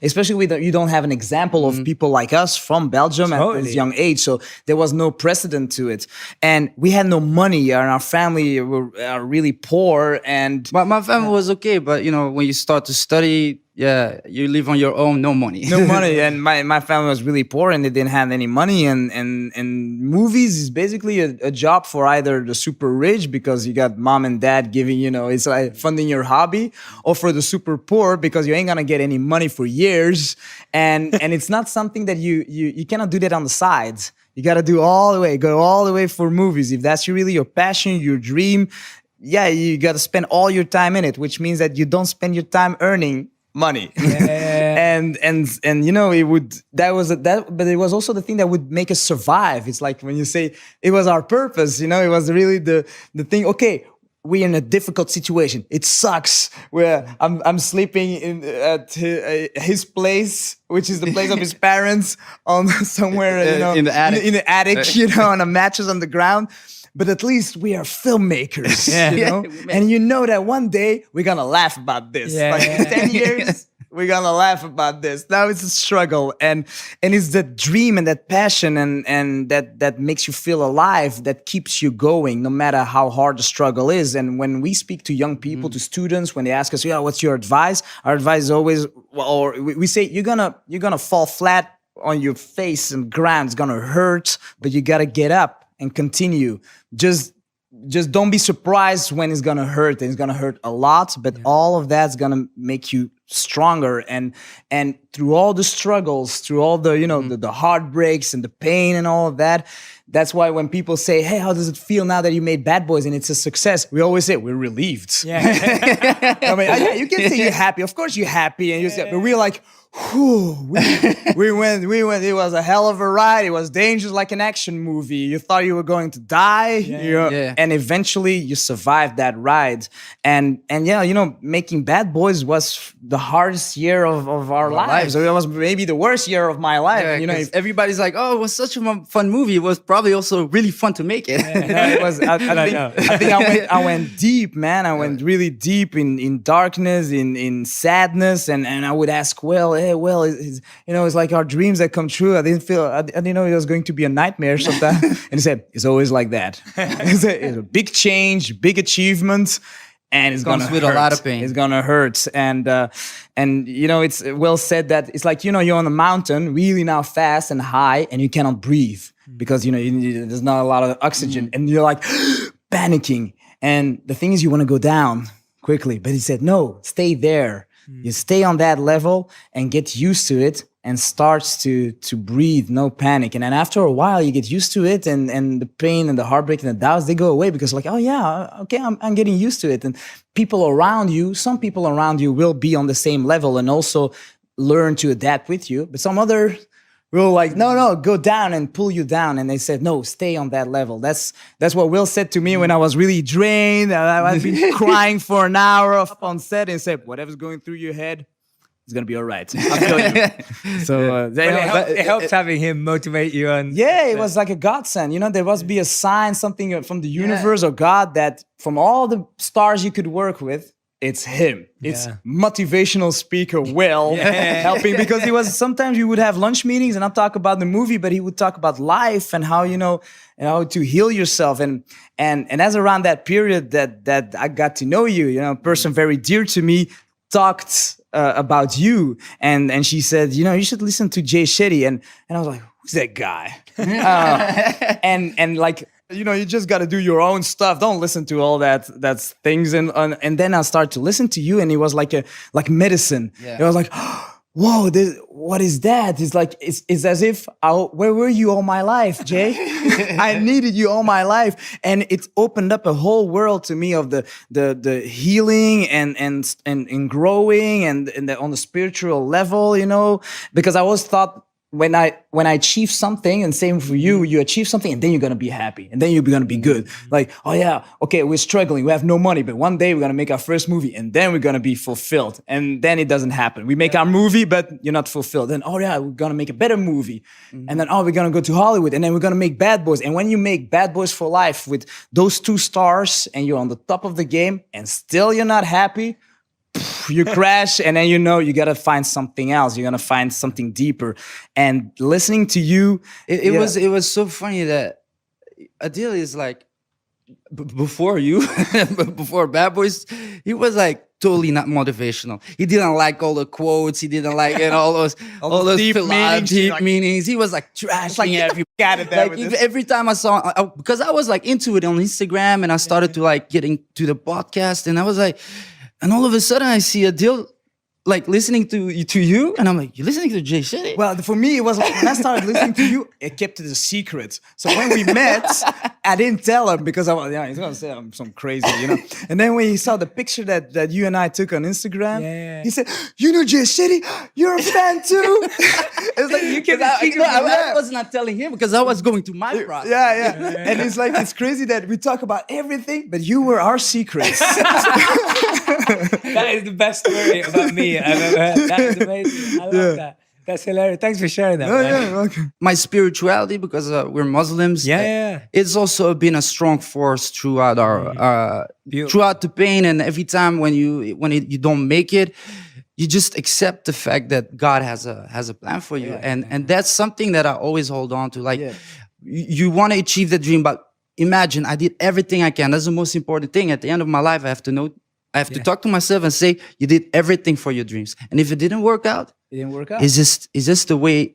especially you don't have an example of people like us from Belgium at this young age. So there was no precedent to it. And we had no money, and our family are really poor. And my family was okay, but when you start to study, you live on your own, no money. No money. And my family was really poor and they didn't have any money. And movies is basically a job for either the super rich, because you got mom and dad giving, it's like funding your hobby, or for the super poor, because you ain't gonna get any money for years. And it's not something that you cannot do that on the sides. You got to do all the way, go all the way for movies. If that's really your passion, your dream, yeah, you got to spend all your time in it, which means that you don't spend your time earning money. and you know, but it was also the thing that would make us survive. It's like when you say it was our purpose, you know, it was really the thing. Okay, we're in a difficult situation. It sucks. Where I'm sleeping at his place, which is the place of his parents, on somewhere, you know, in the attic. in the attic, you know, on a mattress on the ground. But at least we are filmmakers, you know, and you know that one day we're gonna laugh about this. Like 10 years, we're gonna laugh about this. Now it's a struggle, and it's that dream and that passion and that makes you feel alive, that keeps you going, no matter how hard the struggle is. And when we speak to young people, to students, when they ask us, "Yeah, what's your advice?" Our advice is always, or we say, "You're gonna fall flat on your face and ground. It's gonna hurt, but you gotta get up and continue. Just don't be surprised when it's gonna hurt. And it's gonna hurt a lot, but all of that's gonna make you stronger. And through all the struggles, through all the, you know, the heartbreaks and the pain and all of that, that's why when people say, "Hey, how does it feel now that you made Bad Boys and it's a success?" We always say we're relieved. I mean, yeah, you can say you're happy. Of course you're happy, and you say, but we're like, whew, we went. It was a hell of a ride. It was dangerous, like an action movie. You thought you were going to die, and eventually you survived that ride. And yeah, you know, making Bad Boys was the hardest year of our lives. It was maybe the worst year of my life. Yeah, you know, everybody's like, "Oh, it was such a fun movie." It was probably also really fun to make it. It was. I think I went deep, man. I went really deep in darkness, in sadness, and I would ask, well, hey, well, you know, it's like our dreams that come true. I didn't know it was going to be a nightmare sometimes. And he said, it's always like that. It's a big change, big achievement, and it's gonna with hurt. a lot of pain. It's gonna hurt, and you know, it's well said that it's like, you know, you're on a mountain, really now fast and high, and you cannot breathe because, you know, there's not a lot of oxygen, and you're like panicking. And the thing is, you want to go down quickly, but he said, no, stay there. You stay on that level and get used to it, and starts to breathe, no panic. And then after a while, you get used to it, and the pain and the heartbreak and the doubts, they go away, because like, oh yeah, okay, I'm getting used to it. And some people around you will be on the same level and also learn to adapt with you, but some other will like, no, go down and pull you down. And they said, no, stay on that level. That's what Will said to me when I was really drained. I've been crying for an hour on set, and said, whatever's going through your head, it's gonna be all right. I'll tell you. So it helps having him motivate you. And it was like a godsend. You know, there must be a sign, something from the universe or God, that from all the stars you could work with, it's him. It's motivational speaker Will helping, because he was, sometimes we would have lunch meetings and not talk about the movie, but he would talk about life and how, you know, and how to heal yourself. And as around that period that I got to know you, you know, a person very dear to me talked about you, and she said, you know, you should listen to Jay Shetty, and I was like, who's that guy? And like, you know, you just got to do your own stuff. Don't listen to all that's things. And then I started to listen to you, and it was like medicine. It was like, whoa, what is that? It's like, it's as if, where were you all my life, Jay? I needed you all my life. And it opened up a whole world to me of the healing and growing and on the spiritual level, you know, because I always thought, when I achieve something, and same for you, you achieve something and then you're going to be happy and then you're going to be good. Like, oh yeah, okay, we're struggling, we have no money, but one day we're going to make our first movie and then we're going to be fulfilled. And then it doesn't happen. We make our movie, but you're not fulfilled. Then, oh yeah, we're going to make a better movie. And then, oh, we're going to go to Hollywood, and then we're going to make Bad Boys. And when you make Bad Boys for Life with those 2 stars and you're on the top of the game and still you're not happy, you crash, and then, you know, you got to find something else. You're going to find something deeper. And listening to you, it was so funny that Adil is like, before you, before Bad Boys, he was like totally not motivational. He didn't like all the quotes. He didn't like, you know, all those deep meanings. He was like trashing everybody. Like, every time I saw, because I was like into it on Instagram, and I started to like getting to the podcast, and I was like, and all of a sudden I see Adil like listening to you, and I'm like, you're listening to Jay Shetty? Well, for me, it was like when I started listening to you, it kept it a secret. So when we met, I didn't tell him because I was, he's gonna say I'm some crazy, And then when he saw the picture that you and I took on Instagram, he said, "You know Jay Shetty? You're a fan too." It's like you kept it secret. I was not telling him because I was going to my process. Yeah. And it's like it's crazy that we talk about everything, but you were our secrets. That is the best story about me I've ever heard. That is amazing. I love that. That's hilarious. Thanks for sharing that, man. Okay. My spirituality, because we're Muslims, it's also been a strong force throughout our throughout the pain, and every time when you don't make it, you just accept the fact that God has a plan for you, and that's something that I always hold on to. Like you want to achieve the dream, but imagine I did everything I can. That's the most important thing. At the end of my life, I have to know. I have to talk to myself and say, you did everything for your dreams. And if it didn't work out, it's just the way.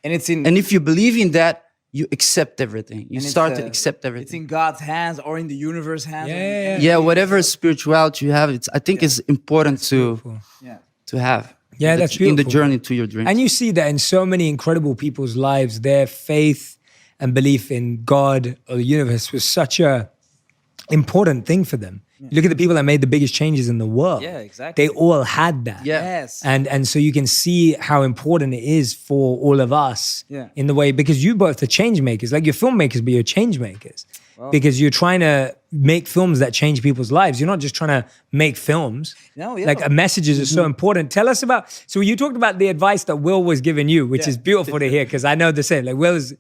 And it's in. And if you believe in that, you accept everything. You start to accept everything. It's in God's hands or in the universe hands. Whatever spirituality you have, I think it's important to have. Yeah, that's beautiful. In the journey to your dreams. And you see that in so many incredible people's lives, their faith and belief in God or the universe was such a important thing for them. You look at the people that made the biggest changes in the world. Yeah, exactly. They all had that. Yes. And so you can see how important it is for all of us in the way, because you both are change makers. Like you're filmmakers, but you're change makers. Wow. Because you're trying to make films that change people's lives. You're not just trying to make films. Like messages are so important. Tell us about, so you talked about the advice that Will was giving you, which is beautiful to hear, because I know the same. Like Will's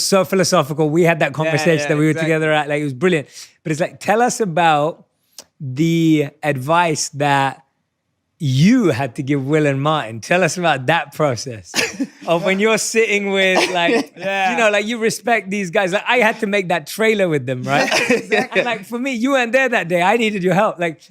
so philosophical. We had that conversation that we were together at, like it was brilliant. But it's like, tell us about the advice that you had to give Will and Martin. Tell us about that process of when you're sitting with like, like you respect these guys. Like I had to make that trailer with them, right? And like for me, you weren't there that day. I needed your help. Like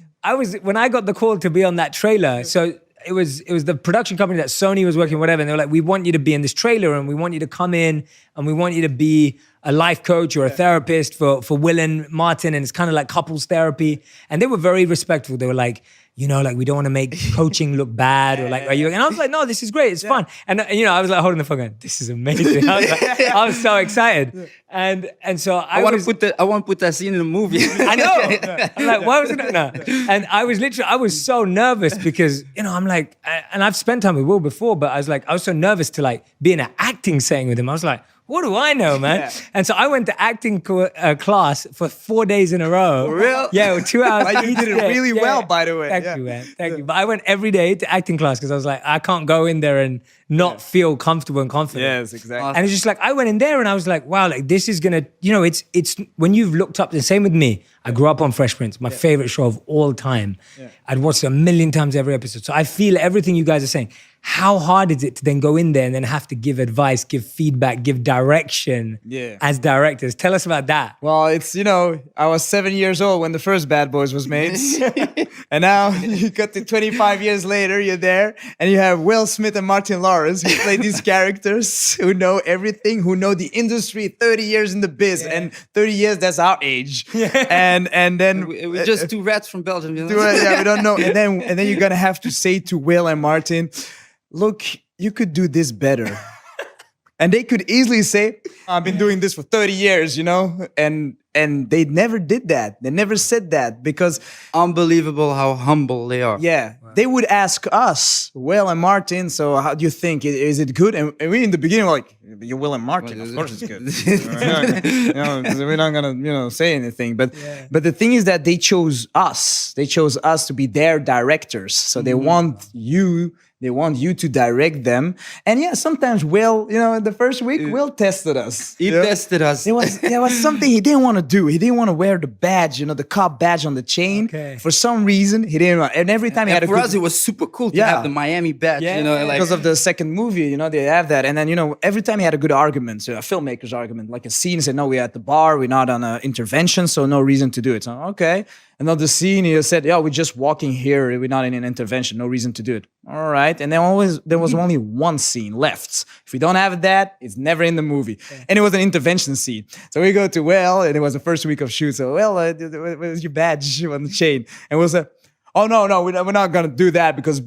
when I got the call to be on that trailer, so it was the production company that Sony was working, whatever. And they were like, we want you to be in this trailer and we want you to come in and we want you to be a life coach or a therapist for Will and Martin. And it's kind of like couples therapy. And they were very respectful. They were like, like we don't want to make coaching look bad or like, are you? And I was like, no, this is great. It's fun. And I was like holding the phone going, this is amazing. I was so excited. And so I want to put that scene in the movie. I know. I'm like, why was it? No. And I was so nervous because, I'm like, and I've spent time with Will before, but I was so nervous to like be in an acting setting with him. I was like, what do I know, man? And so I went to acting class for 4 days in a row. For real? Yeah, 2 hours. You did it really well, by the way. Thank you, man. Thank you. But I went every day to acting class because I was like, I can't go in there and not feel comfortable and confident. Yes, exactly. And it's just like, I went in there and I was like, wow, like this is gonna, it's when you've looked up, the same with me. I grew up on Fresh Prince, my favorite show of all time. I'd watched it a million times every episode. So I feel everything you guys are saying. How hard is it to then go in there and then have to give advice, give feedback, give direction as directors? Tell us about that. Well, it's, I was 7 years old when the first Bad Boys was made. And now you got to 25 years later, you're there and you have Will Smith and Martin Lawrence who play these characters who know everything, who know the industry, 30 years in the biz. And 30 years, that's our age. And then we're just two rats from Belgium. We don't know. And then you're gonna have to say to Will and Martin, look, you could do this better. And they could easily say, I've been doing this for 30 years, and they never did that. They never said that because unbelievable how humble they are. Yeah. Wow. They would ask us, Will and Martin, so how do you think? Is it good? And we in the beginning were like, you're Will and Martin, of course it's good. We're not gonna, say anything. But the thing is that they chose us. They chose us to be their directors. So they want you to direct them. And sometimes Will, the first week, Will tested us. He tested us. There was something he didn't want to do. He didn't want to wear the badge, the cop badge on the chain. Okay. For some reason, he didn't want. And every time he had for us, it was super cool to have the Miami badge. Because of the second movie, they have that. And then, every time he had a good argument, so a filmmaker's argument, like a scene, said, no, we're at the bar, we're not on an intervention, so no reason to do it. So, okay. Another scene, he said, we're just walking here, we're not in an intervention, no reason to do it. All right. And then there was only one scene left. If we don't have that, it's never in the movie. And it was an intervention scene. So we go to Will, and it was the first week of shoot. So, where's your badge on the chain? And we'll say, oh no, we're not gonna do that because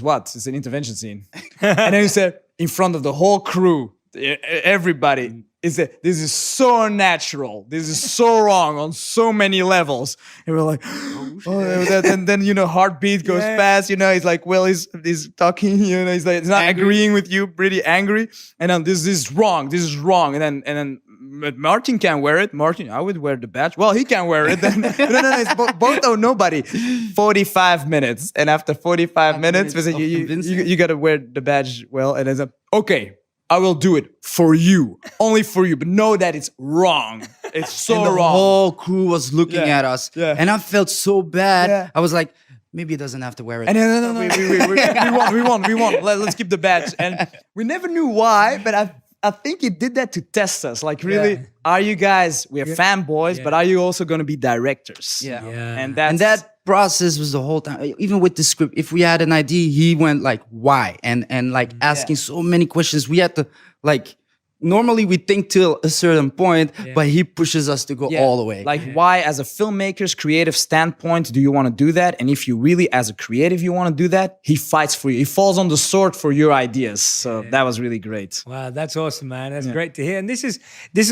what? It's an intervention scene. And then he said, in front of the whole crew, everybody, he said, this is so unnatural. This is so wrong on so many levels. And we're like, and then heartbeat goes fast. He's like, well, he's talking. He's like, he's not agreeing with you, pretty angry. And then this is wrong. This is wrong. And then Martin can wear it. Martin, I would wear the badge. Well, he can wear it. Then, no, it's both or nobody. 45 minutes. And after 45 minutes, you got to wear the badge well. And it's okay, I will do it for you. Only for you. But know that it's wrong. It's so and the wrong. whole crew was looking at us. Yeah. And I felt so bad. Yeah. I was like, maybe he doesn't have to wear it. And no. We won. Let's keep the badge. And we never knew why, but I think he did that to test us. Like, really, are you guys, we're fanboys, but are you also going to be directors? Yeah. And that process was the whole time. Even with the script, if we had an idea, he went like, why? And like asking so many questions. We had to like, normally we think till a certain point, but he pushes us to go all the way. Like, why, as a filmmaker's creative standpoint, do you want to do that? And if you really, as a creative, you want to do that, he fights for you. He falls on the sword for your ideas. So that was really great. Wow, that's awesome, man. That's great to hear. And this is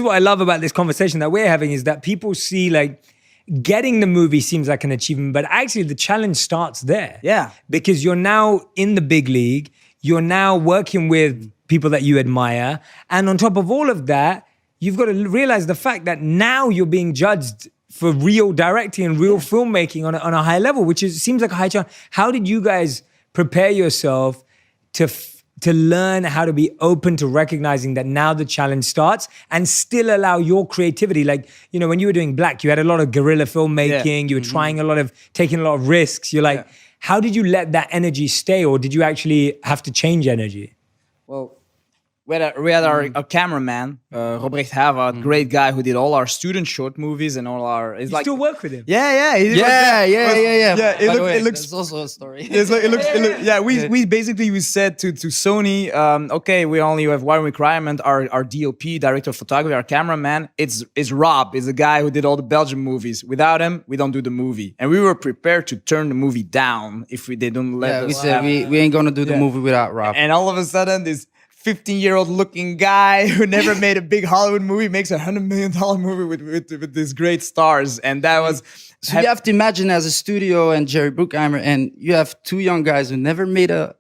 what I love about this conversation that we're having, is that people see like getting the movie seems like an achievement, but actually the challenge starts there. Yeah. Because you're now in the big league. You're now working with people that you admire. And on top of all of that, you've got to realize the fact that now you're being judged for real directing and real filmmaking on a high level, which seems like a high challenge. How did you guys prepare yourself to learn how to be open to recognizing that now the challenge starts and still allow your creativity? Like, when you were doing Black, you had a lot of guerrilla filmmaking, you were trying taking a lot of risks. You're like, how did you let that energy stay, or did you actually have to change energy? Well, we had our cameraman, Robrecht Hava, great guy who did all our student short movies and all our... You still work with him? Yeah. It looks... That's also a story. We said to Sony, okay, we only have one requirement. Our DOP, director of photography, our cameraman, is Rob, is the guy who did all the Belgian movies. Without him, we don't do the movie. And we were prepared to turn the movie down if they don't let us. We said we ain't gonna do the movie without Rob. And all of a sudden, this 15-year-old looking guy who never made a big Hollywood movie makes $100 million movie with these great stars. And that was... So you have to imagine, as a studio and Jerry Bruckheimer, and you have two young guys who never made a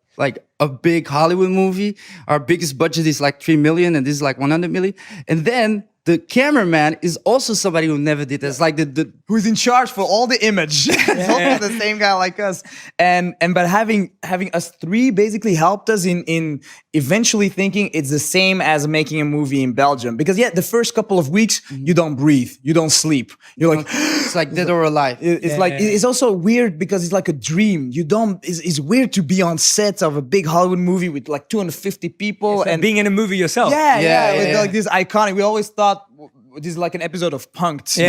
big Hollywood movie. Our biggest budget is like 3 million and this is like 100 million. And then the cameraman is also somebody who never did this, like who's in charge for all the image. It's also the same guy like us. But having us three basically helped us in eventually thinking it's the same as making a movie in Belgium. Because the first couple of weeks you don't breathe, you don't sleep. You're like, it's like dead or alive. It's also weird because it's like a dream. It's weird to be on set of a big Hollywood movie with like 250 people and being in a movie yourself. Like this iconic. We always thought this is like an episode of Punk'd.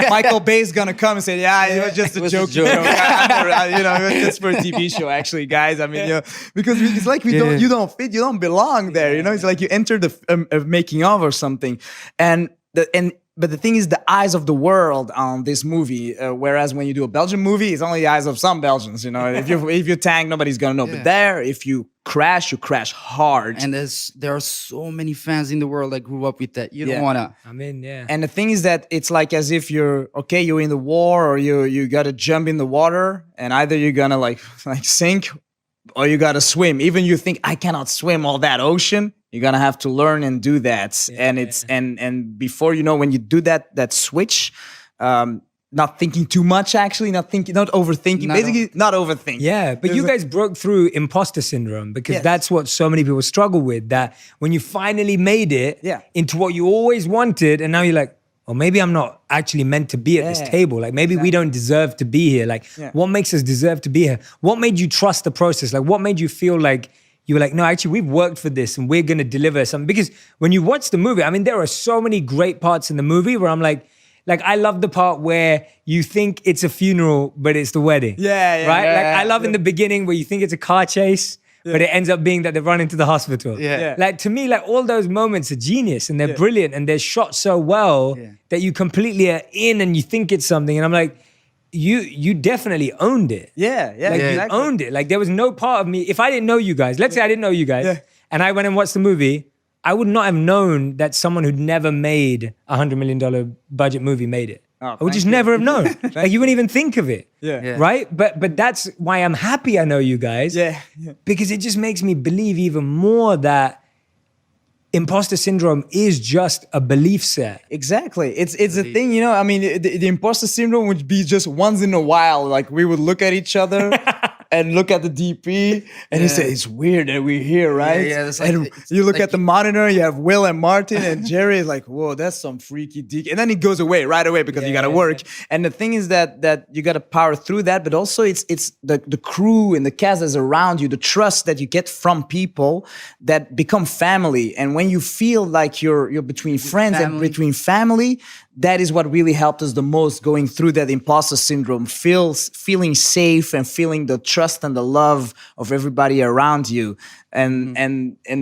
Michael Bay's gonna come and say, it was just a joke. It's for a TV show, actually, guys. I mean, because it's like you don't fit, you don't belong there. It's like you enter the making of or something, But the thing is, the eyes of the world on this movie, whereas when you do a Belgian movie, it's only the eyes of some Belgians. If you tank, nobody's gonna know. But there, if you crash hard. And there are so many fans in the world that grew up with that. You don't wanna. And the thing is that it's like as if you're in the war, or you gotta jump in the water, and either you're gonna like sink, or you gotta swim. Even you think, I cannot swim all that ocean. You're gonna have to learn and do that, and before you know, when you do that switch, not thinking too much, actually, not overthinking, basically not overthinking. Yeah, but you guys broke through imposter syndrome, because that's what so many people struggle with. That when you finally made it into what you always wanted, and now you're like, oh, maybe I'm not actually meant to be at this table. Like maybe we don't deserve to be here. Like what makes us deserve to be here? What made you trust the process? Like what made you feel like you were like, no, actually, we've worked for this and we're going to deliver something? Because when you watch the movie, I mean, there are so many great parts in the movie where I'm like I love the part where you think it's a funeral, but it's the wedding. I love in the beginning where you think it's a car chase, but it ends up being that they run into the hospital. Like to me, like all those moments are genius and they're brilliant and they're shot so well that you completely are in and you think it's something. And I'm like, you definitely owned it. Yeah, yeah, Like exactly. you owned it. Like there was no part of me. If I didn't know you guys, let's say I didn't know you guys, Yeah. and I went and watched the movie, I would not have known that someone who'd never made $100 million budget movie made it. Oh, I would thank just you. never have known. Like you wouldn't even think of it. Yeah. Yeah. Right? But that's why I'm happy I know you guys. Yeah. Because it just makes me believe even more that imposter syndrome is just a belief set. Exactly. It's a thing, you know. I mean, the imposter syndrome would be just once in a while. Like we would look at each other and look at the DP, and you say, "It's weird that we're here, right?" yeah, it's like- and it's you look like- at the monitor. You have Will and Martin, and Jerry is like, "Whoa, that's some freaky dick," and then it goes away right away because you got to work. And the thing is that you got to power through that, but also it's the crew and the cast that's around you, the trust that you get from people that become family, and when you feel like you're between friends and family. between family, that is what really helped us the most going through that imposter syndrome, feeling safe and feeling the trust and the love of everybody around you. And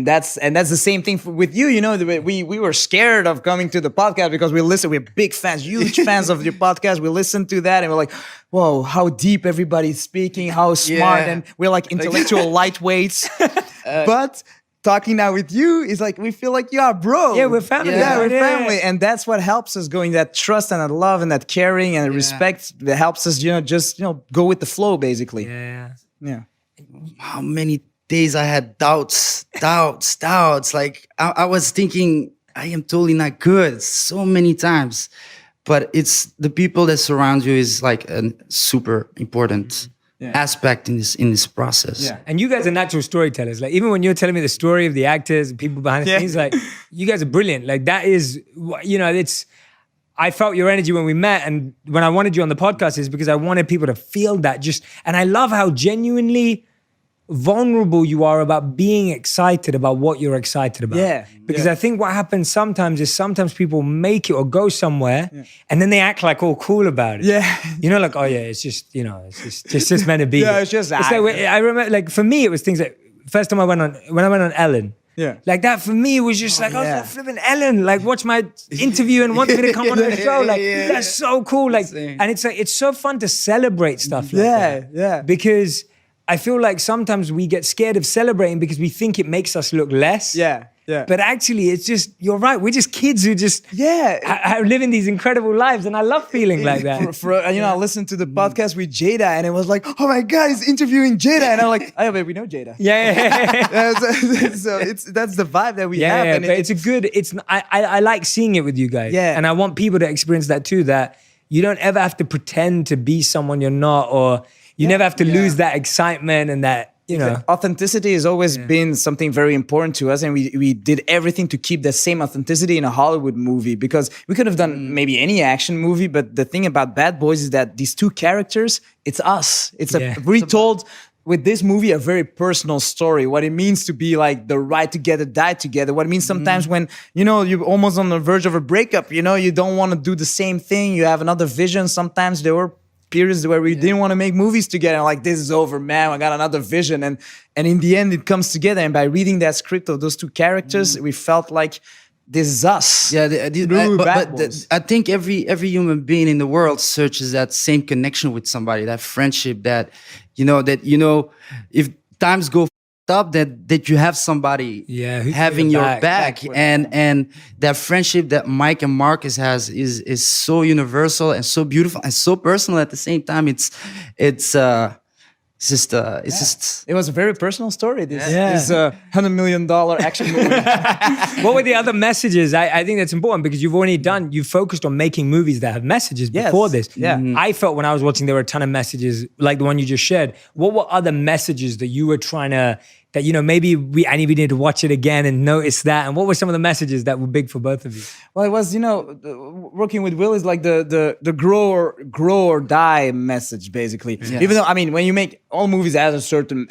that's the same thing with you. You know, we were scared of coming to the podcast because we're big fans, huge fans of your podcast. We listened to that and we're like, whoa, how deep everybody's speaking, how smart, Yeah. and we're like intellectual lightweights. But talking now with you is like we feel like you are bro. Yeah, we're family. Yeah, we're Yeah. family, and that's what helps us going, that trust and that love and that caring and respect that helps us, just go with the flow, basically. Yeah. Yeah. How many days I had doubts. Like I was thinking I am totally not good so many times, but it's the people that surround you is like a super important aspect in this process. Yeah. And you guys are natural storytellers. Like even when you're telling me the story of the actors, and people behind the Yeah. scenes, like you guys are brilliant. Like that is, I felt your energy when we met, and when I wanted you on the podcast is because I wanted people to feel that. And I love how genuinely vulnerable you are about being excited about what you're excited about. Yeah, Because yeah. I think what happens sometimes is people make it or go somewhere and then they act like all cool about it. Yeah. You know, like, oh yeah, it's just, it's just meant to be. Yeah, it's just like, act. I remember, like for me, it was things like, first time when I went on Ellen, Yeah. like that for me was just I was yeah. like flipping Ellen, like watch my interview and want me to come on the show. Like that's so cool. Like, Same. and it's like, it's so fun to celebrate stuff like that. Yeah. Because I feel like sometimes we get scared of celebrating because we think it makes us look less. Yeah. But actually, it's just, you're right. We're just kids who just are living these incredible lives. And I love feeling like that. I listened to the podcast with Jada, and it was like, oh my God, he's interviewing Jada, and I'm like, oh, but we know Jada. Yeah. So that's the vibe that we have. Yeah, and but I like seeing it with you guys. Yeah. And I want people to experience that too, that you don't ever have to pretend to be someone you're not, or you never have to lose that excitement and that, authenticity has always been something very important to us, and we did everything to keep that same authenticity in a Hollywood movie, because we could have done maybe any action movie, but the thing about Bad Boys is that these two characters, it's us. It's a retold with this movie, a very personal story, what it means to be like the ride together, die together, what it means sometimes when, you're almost on the verge of a breakup, you don't want to do the same thing, you have another vision. Sometimes there were periods where we didn't want to make movies together, like this is over, man, I got another vision, and in the end it comes together, and by reading that script of those two characters, we felt like this is us. Yeah, Bad Boys. I think every human being in the world searches that same connection with somebody, that friendship, that if times go up, that you have somebody who's having your your back, and that friendship that Mike and Marcus has is so universal and so beautiful and so personal at the same time. It's just It was a very personal story. This Yeah. is a $100 million action movie. What were the other messages? I think that's important because you've focused on making movies that have messages Yes. before this. Yeah. I felt when I was watching, there were a ton of messages like the one you just shared. What were other messages that you were trying to, that, maybe we need to watch it again and notice that? And what were some of the messages that were big for both of you? Well, it was, working with Will is like the grow or die message, basically. Yeah. Even though, when you make all movies have a certain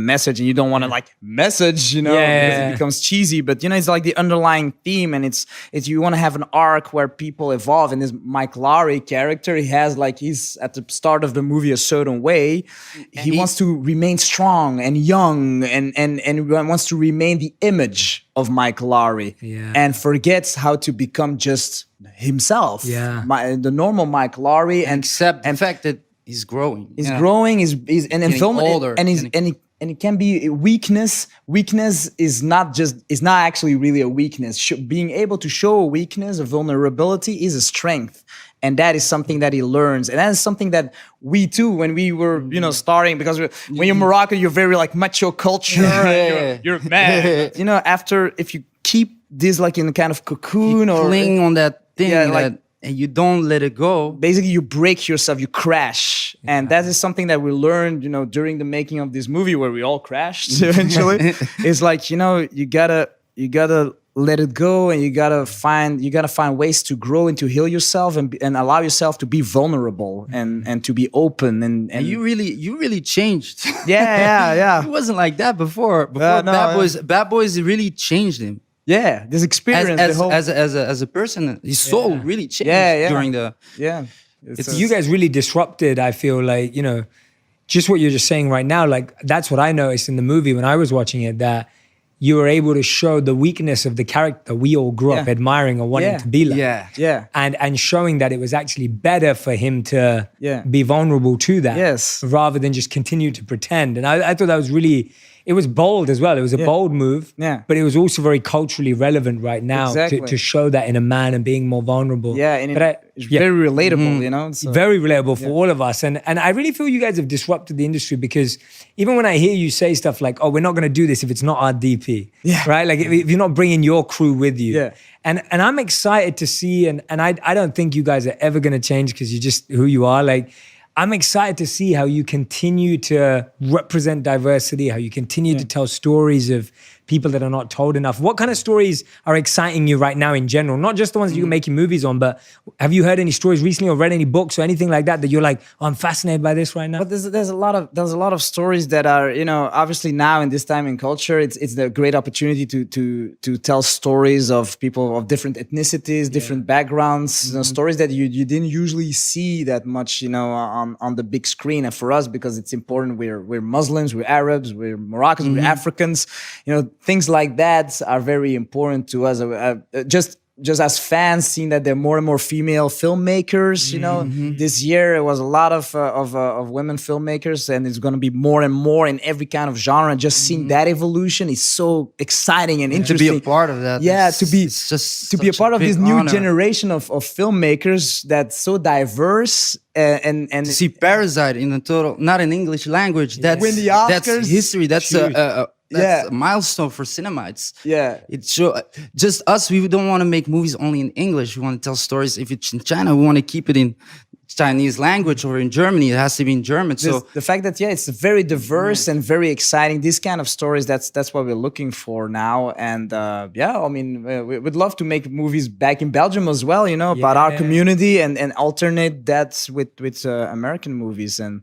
message, and you don't want to message, because it becomes cheesy. But it's like the underlying theme, and it's you want to have an arc where people evolve. And this Mike Lowry character, he's at the start of the movie a certain way. He wants to remain strong and young, and wants to remain the image of Mike Lowry Yeah. and forgets how to become just himself. Yeah. The normal Mike Lowry and Except the fact that he's growing. he's Yeah. growing. He's and in Getting film older. and it can be weakness. Weakness is not actually really a weakness. Being able to show a weakness, a vulnerability, is a strength. And that is something that he learns, and that is something that we too, when we were, starting, because when you're Moroccan, you're very like macho culture. And you're man. After if you keep this like in a kind of cocoon or Cling on that thing, like- and you don't let it go. basically you break yourself, you crash. And that is something that we learned, during the making of this movie, where we all crashed eventually. It's like, you gotta let it go, and you gotta find ways to grow and to heal yourself and allow yourself to be vulnerable and to be open and You really changed. yeah. He wasn't like that before. Bad Boys really changed him. Yeah, this experience, As a person, his soul really changed during the. yeah. You guys really disrupted, I feel like, just what you're just saying right now. Like, that's what I noticed in the movie when I was watching it, that you were able to show the weakness of the character we all grew up admiring or wanting to be like. Yeah. And showing that it was actually better for him to Yeah. be vulnerable to that. Yes. Rather than just continue to pretend. And I thought that was really, it was bold as well. It was a bold move. Yeah. But it was also very culturally relevant right now Exactly. to show that in a man and being more vulnerable. Yeah, and But it's very relatable, so. Very relatable for all of us. And I really feel you guys have disrupted the industry, because even when I hear you say stuff like, oh, we're not going to do this if it's not our DP, right? Like if you're not bringing your crew with you. Yeah. And I'm excited to see, and I don't think you guys are ever going to change, because you're just who you are. Like, I'm excited to see how you continue to represent diversity, how you continue to tell stories of people that are not told enough. What kind of stories are exciting you right now in general? Not just the ones that you're making movies on, but have you heard any stories recently or read any books or anything like that you're like, oh, I'm fascinated by this right now? But there's a lot of stories that are, obviously now in this time in culture, it's the great opportunity to tell stories of people of different ethnicities, different backgrounds, stories that you didn't usually see that much, on the big screen. And for us, because it's important, we're Muslims, we're Arabs, we're Moroccans, we're Africans, things like that are very important to us. Just as fans, seeing that there are more and more female filmmakers. This year it was a lot of women filmmakers, and it's going to be more and more in every kind of genre. Just seeing that evolution is so exciting and interesting. To be a part of that. Yeah, to be a part of big this new honor. generation of filmmakers that's so diverse and To see Parasite in a total, not in English language. That's Win the Oscars. That's history. That's Yeah. a milestone for cinema. It's Yeah. It's just us. We don't want to make movies only in English. We want to tell stories. If it's in China, we want to keep it in Chinese language, or in Germany, it has to be in German. So the fact that it's very diverse and very exciting. These kind of stories, that's what we're looking for now. And we would love to make movies back in Belgium as well. About our community and alternate that with American movies. And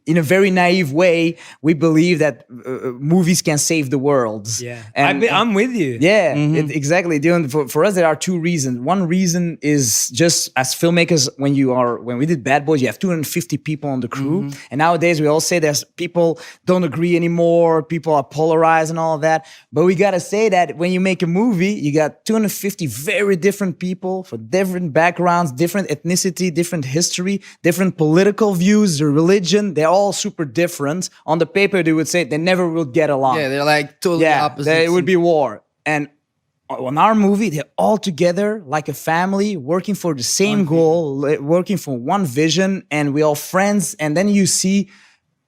in a very naive way, we believe that movies can save the world. Yeah, and I'm with you. Yeah, exactly. For us, there are two reasons. One reason is just as filmmakers, when we did Bad Boys, you have 250 people on the crew. And nowadays we all say there's people don't agree anymore, people are polarized and all of that. But we gotta say that when you make a movie, you got 250 very different people for different backgrounds, different ethnicity, different history, different political views, their religion. They're all super different. On the paper, they would say they never will get along. yeah, they're like totally opposite. It would be war. And on our movie, they're all together like a family, working for the same goal, working for one vision, and we're all friends. And then you see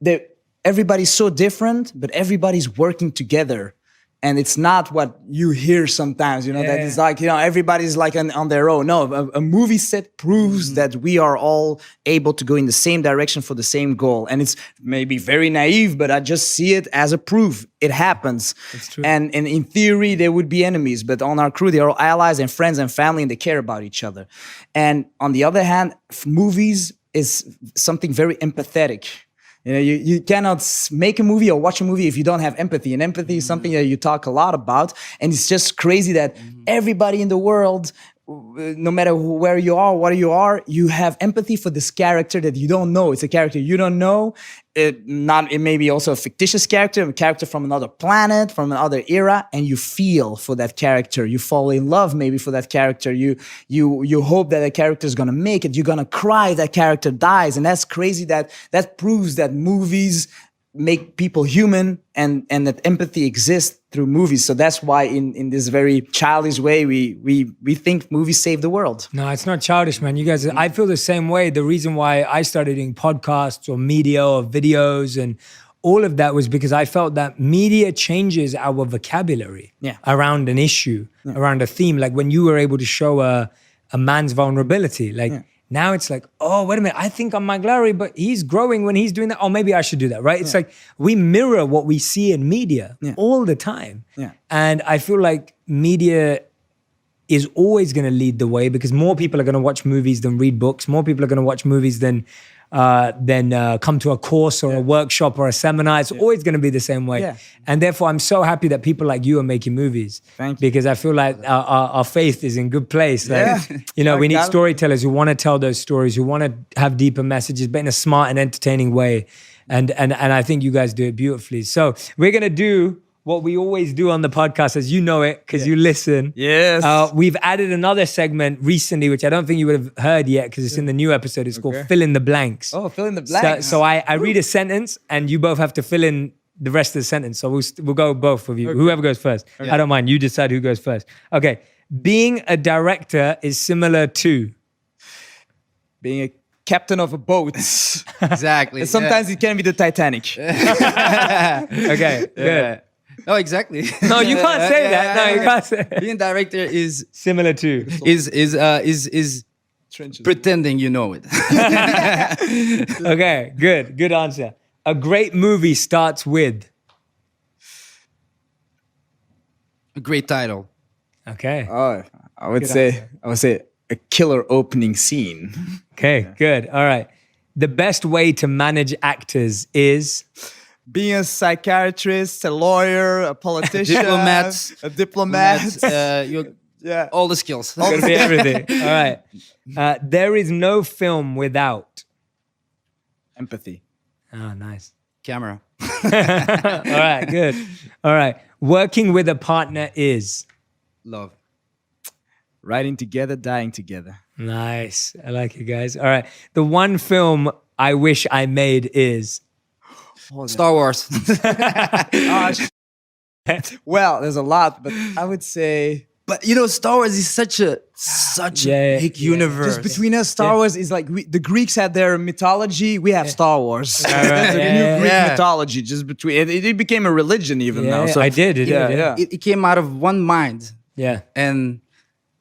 that everybody's so different, but everybody's working together. And it's not what you hear sometimes, that it's like, everybody's like on their own. No, a movie set proves that we are all able to go in the same direction for the same goal. And it's maybe very naive, but I just see it as a proof. It happens. That's true. And in theory, they would be enemies, but on our crew, they're all allies and friends and family, and they care about each other. And on the other hand, movies is something very empathetic. You cannot make a movie or watch a movie if you don't have empathy. And empathy is something that you talk a lot about. And it's just crazy that everybody in the world no matter where you are, what you are, you have empathy for this character that you don't know. It's a character you don't know. It may be also a fictitious character, a character from another planet, from another era, and you feel for that character. You fall in love maybe for that character. You hope that the character is gonna make it. You're gonna cry if that character dies, and that's crazy. That proves that movies make people human, and that empathy exists through movies. So that's why in this very childish way we think movies save the world. No, it's not childish, man. You guys, I feel the same way. The reason why I started doing podcasts or media or videos and all of that was because I felt that media changes our vocabulary around an issue, around a theme. Like when you were able to show a man's vulnerability, like now it's like, oh, wait a minute, I think I'm Mike Lowry, but he's growing when he's doing that. Oh, maybe I should do that, right? It's like we mirror what we see in media all the time. And I feel like media is always going to lead the way because more people are going to watch movies than read books. More people are going to watch movies than come to a course or a workshop or a seminar. It's always going to be the same way. And therefore, I'm so happy that people like you are making movies. Thank you. Because I feel like our faith is in good place. Like, you know, we need storytellers who want to tell those stories, who want to have deeper messages, but in a smart and entertaining way. And I think you guys do it beautifully. So we're going to do what we always do on the podcast, as you know it, because you listen. Yes. We've added another segment recently, which I don't think you would have heard yet because it's in the new episode. It's called Fill in the Blanks. Oh, fill in the blanks. So I read a sentence and you both have to fill in the rest of the sentence. So we'll go both of you. Whoever goes first. I don't mind. You decide who goes first. Okay. Being a director is similar to? Being a captain of a boat. Exactly. And sometimes it can be the Titanic. Okay, good. No, exactly. No, you can't say that. No, you can't say that. Being director is Similar to. is Trenches. pretending you know it. Okay, good answer. A great movie starts with. A great title. Okay. Oh, I would say a killer opening scene. Okay, good. All right. The best way to manage actors is. Being a psychiatrist, a lawyer, a politician, a diplomat. All the skills. Gotta be everything. All right. There is no film without. Empathy. Oh, nice. Camera. All right, good. All right. Working with a partner is. Love. Riding together, dying together. Nice. I like it, guys. All right. The one film I wish I made is. Star Wars. Well, there's a lot, but I would say. But you know, Star Wars is such a big universe. Just between us, Star Wars is like the Greeks had their mythology. We have Star Wars. The new Greek mythology. Just between it became a religion even now. So I did. It came out of one mind. Yeah. And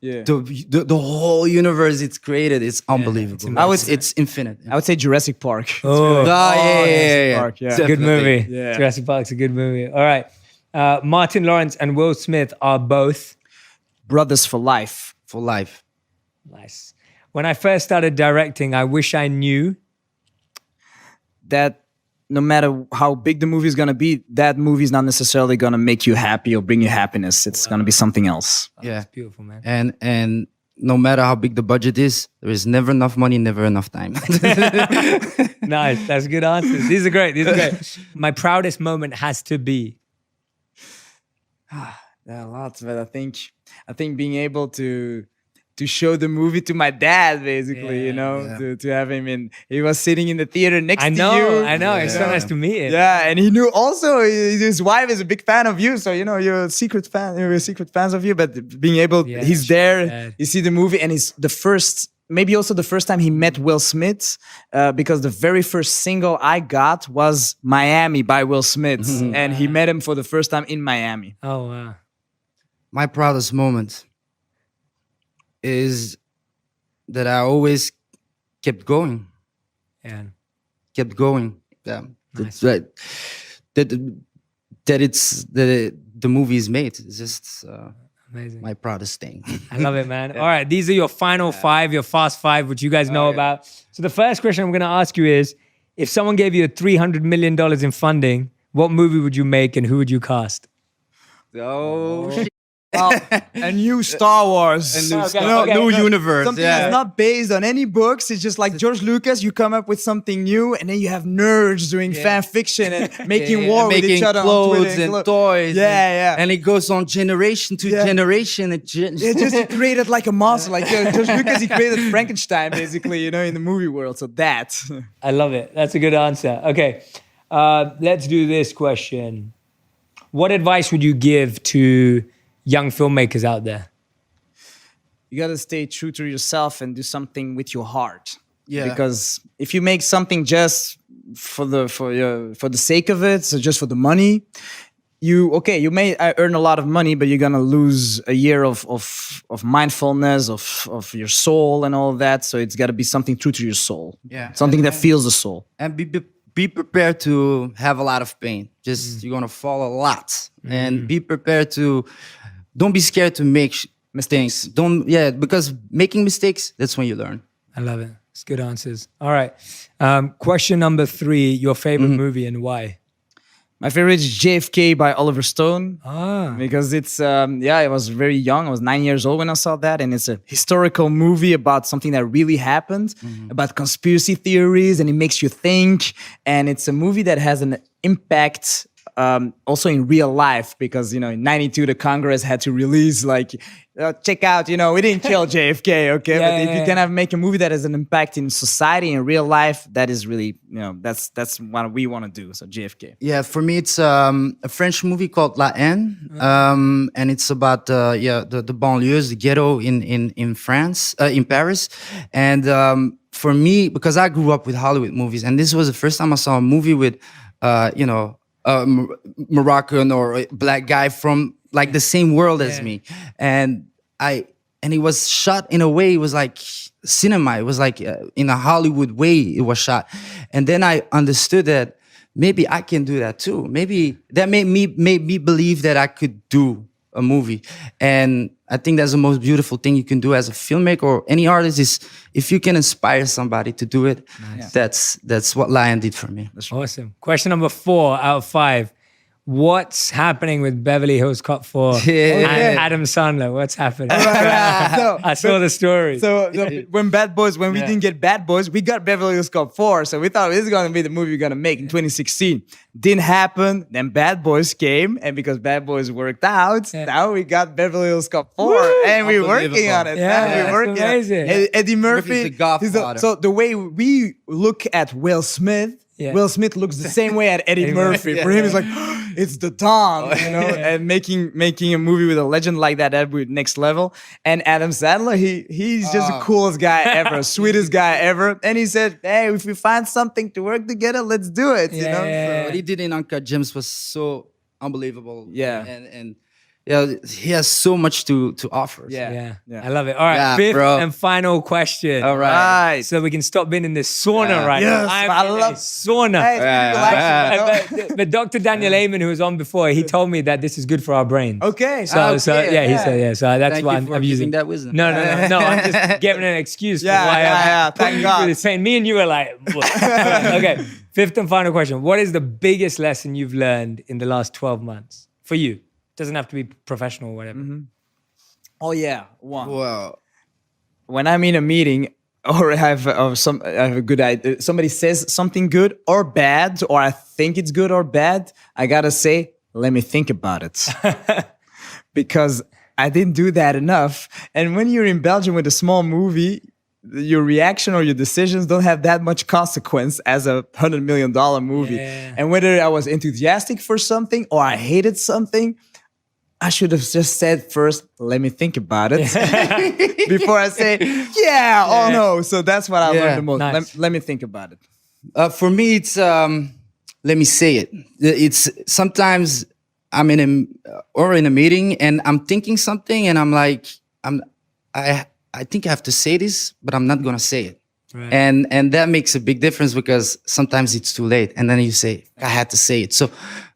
the whole universe it's created is unbelievable. It's infinite. I would say Jurassic Park. Oh, yeah. Park, It's a good movie. Yeah. Jurassic Park's a good movie. All right. Martin Lawrence and Will Smith are both brothers for life. For life. Nice. When I first started directing, I wish I knew that no matter how big the movie is going to be, that movie is not necessarily going to make you happy or bring you happiness. It's going to be something else. That's beautiful, man. And no matter how big the budget is, there is never enough money, never enough time. Nice. That's good answers. These are great. My proudest moment has to be. There are lots, but I think being able to show the movie to my dad, basically, to have him in. He was sitting in the theater next to you. I know. It's so nice to meet him. Yeah, and he knew also his wife is a big fan of you, so you're a secret fan. You're secret fans of you, but being able, he's there. You see the movie, and it's the first. Maybe also the first time he met Will Smith, because the very first single I got was Miami by Will Smith. And he met him for the first time in Miami. Oh, wow. My proudest moment is that I always kept going. Yeah. Kept going. Yeah. Nice. That the movie is made. It's just Amazing. my proudest thing. I love it, man. All right, these are your final five, your fast five, which you guys know about. So the first question I'm going to ask you is, if someone gave you $300 million in funding, what movie would you make and who would you cast? Oh, A new Star Wars. A new, Okay, new okay. universe. Something yeah. that's not based on any books. It's just like George Lucas. You come up with something new, and then you have nerds doing fan fiction and making war with making each other on clothes Twitter and toys. Yeah. And it goes on generation to generation. It just he created like a monster, like George Lucas. He created Frankenstein, basically, in the movie world. So that. I love it. That's a good answer. Okay, let's do this question. What advice would you give to young filmmakers out there? You gotta stay true to yourself and do something with your heart. Yeah. Because if you make something just for the sake of it, so just for the money, you may earn a lot of money, but you're gonna lose a year of mindfulness, of your soul and all that. So it's gotta be something true to your soul. Yeah. Something that feels the soul. And be prepared to have a lot of pain. Just you're gonna fall a lot, and be prepared to. Don't be scared to make mistakes. Because making mistakes, that's when you learn. I love it. It's good answers. All right. Question number 3, your favorite movie and why? My favorite is JFK by Oliver Stone. Ah. Because it's I was very young. I was 9 years old when I saw that, and it's a historical movie about something that really happened, about conspiracy theories, and it makes you think. And it's a movie that has an impact also in real life, because in '92 the Congress had to release check out, we didn't kill JFK, okay? But if you can make a movie that has an impact in society in real life, that is really, that's what we want to do. So JFK. Yeah, for me, it's a French movie called La Haine, and it's about the banlieues, the ghetto in France, in Paris, and for me, because I grew up with Hollywood movies, and this was the first time I saw a movie with, Moroccan or a black guy from like the same world as me, and it was shot in a way, it was like cinema. It was like in a Hollywood way it was shot, and then I understood that maybe I can do that too. Maybe that made me believe that I could do a movie, and I think that's the most beautiful thing you can do as a filmmaker or any artist, is if you can inspire somebody to do it. Nice. That's what Lion did for me. Awesome. Question number 4 out of 5. What's happening with Beverly Hills Cop 4 and Adam Sandler? What's happening? I saw the story. So when we didn't get Bad Boys, we got Beverly Hills Cop 4. So we thought this is going to be the movie we're going to make in 2016. Didn't happen. Then Bad Boys came. And because Bad Boys worked out, now we got Beverly Hills Cop 4. Woo! And we're working on it. Yeah, we're working amazing. on it. Eddie Murphy. Murphy's the godfather. So the way we look at Will Smith, Will Smith looks the same way at Eddie Murphy. For him, it's like, it's the Don, and making a movie with a legend like that would be next level. And Adam Sandler, he's just the coolest guy ever, sweetest guy ever. And he said, hey, if we find something to work together, let's do it. You know? Yeah. What he did in Uncut Gems was so unbelievable. Yeah. And he has so much to offer. Yeah. I love it. All right, 5th and final question. All right. So we can stop being in this sauna right now. Yes, I love sauna. Hey, But Dr. Daniel Amen, who was on before, he told me that this is good for our brains. Okay. He said, So that's Thank why you for I'm using giving that wisdom. No. I'm just giving an excuse for why I'm Thank putting God. you through this pain. Me and you are like, okay. 5th and final question. What is the biggest lesson you've learned in the last 12 months for you? Doesn't have to be professional or whatever. Oh yeah, one. Wow. When I'm in a meeting or I have a good idea, somebody says something good or bad, or I think it's good or bad, I gotta say, let me think about it. Because I didn't do that enough. And when you're in Belgium with a small movie, your reaction or your decisions don't have that much consequence as a $100 million movie. Yeah. And whether I was enthusiastic for something or I hated something, I should have just said first, let me think about it before I say, oh no. So that's what I learned the most. Nice. Let me think about it. For me, it's let me say it. It's sometimes I'm in a meeting and I'm thinking something and I'm like, I think I have to say this, but I'm not gonna say it. Right. And that makes a big difference, because sometimes it's too late, and then you say, I had to say it. So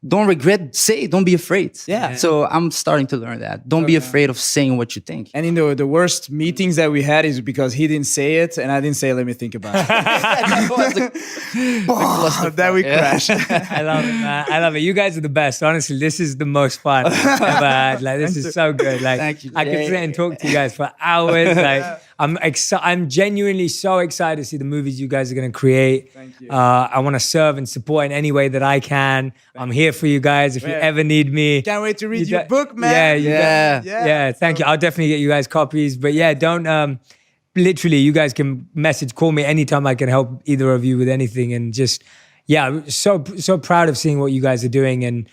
don't regret, say it. Don't be afraid. Yeah. So I'm starting to learn that. Don't be afraid of saying what you think. And in the worst meetings that we had is because he didn't say it and I didn't say, let me think about it. That we crashed. I love it, man. I love it. You guys are the best. Honestly, this is the most fun I've ever had. Like, this is so good. Like, Thank you, I could Jay. sit and talk to you guys for hours. Like, I'm genuinely so excited to see the movies you guys are going to create. Thank you. I want to serve and support in any way that I can. I'm here for you guys if you ever need me. Can't wait to read You your got- book, man. Yeah, you got- Yeah. yeah. Thank you. I'll definitely get you guys copies. But yeah, don't literally, you guys can call me anytime I can help either of you with anything. And just, yeah, so proud of seeing what you guys are doing. And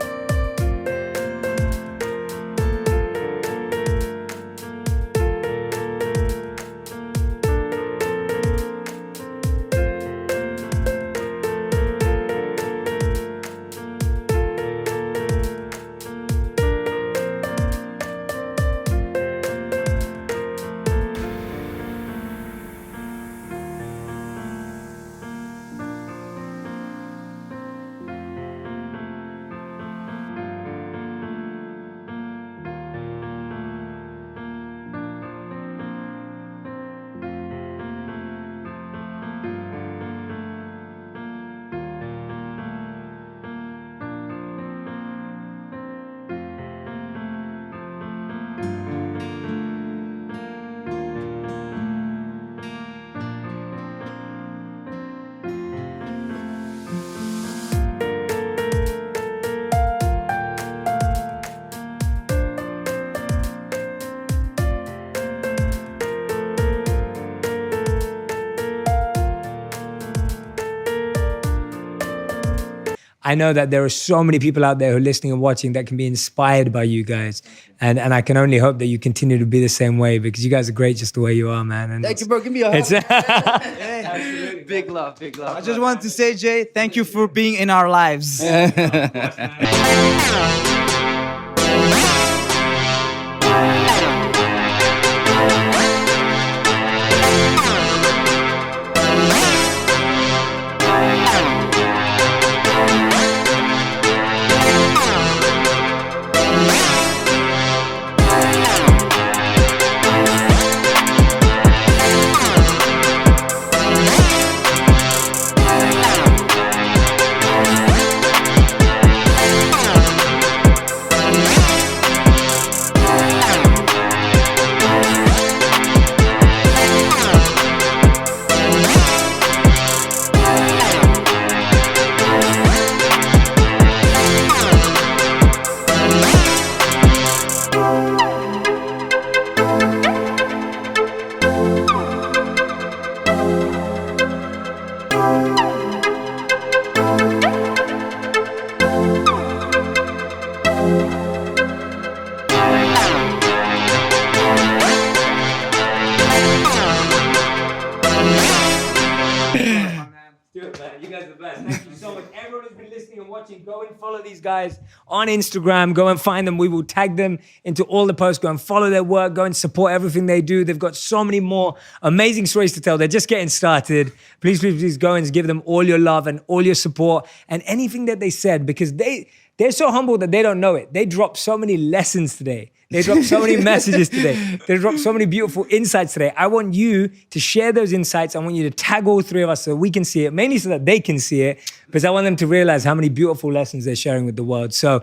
I know that there are so many people out there who are listening and watching that can be inspired by you guys. And I can only hope that you continue to be the same way, because you guys are great just the way you are, man. And Thank you, bro. Give me a hug. it's Big love, big love. I just want to say, Jay, thank you for being in our lives. Do it, man. You guys are the best. Thank you so much. Everyone who's been listening and watching, go and follow these guys on Instagram. Go and find them. We will tag them into all the posts. Go and follow their work. Go and support everything they do. They've got so many more amazing stories to tell. They're just getting started. Please, please, please go and give them all your love and all your support and anything that they said, because they're so humble that they don't know it. They dropped so many lessons today. They dropped so many messages today. They dropped so many beautiful insights today. I want you to share those insights. I want you to tag all three of us so we can see it, mainly so that they can see it, because I want them to realize how many beautiful lessons they're sharing with the world. So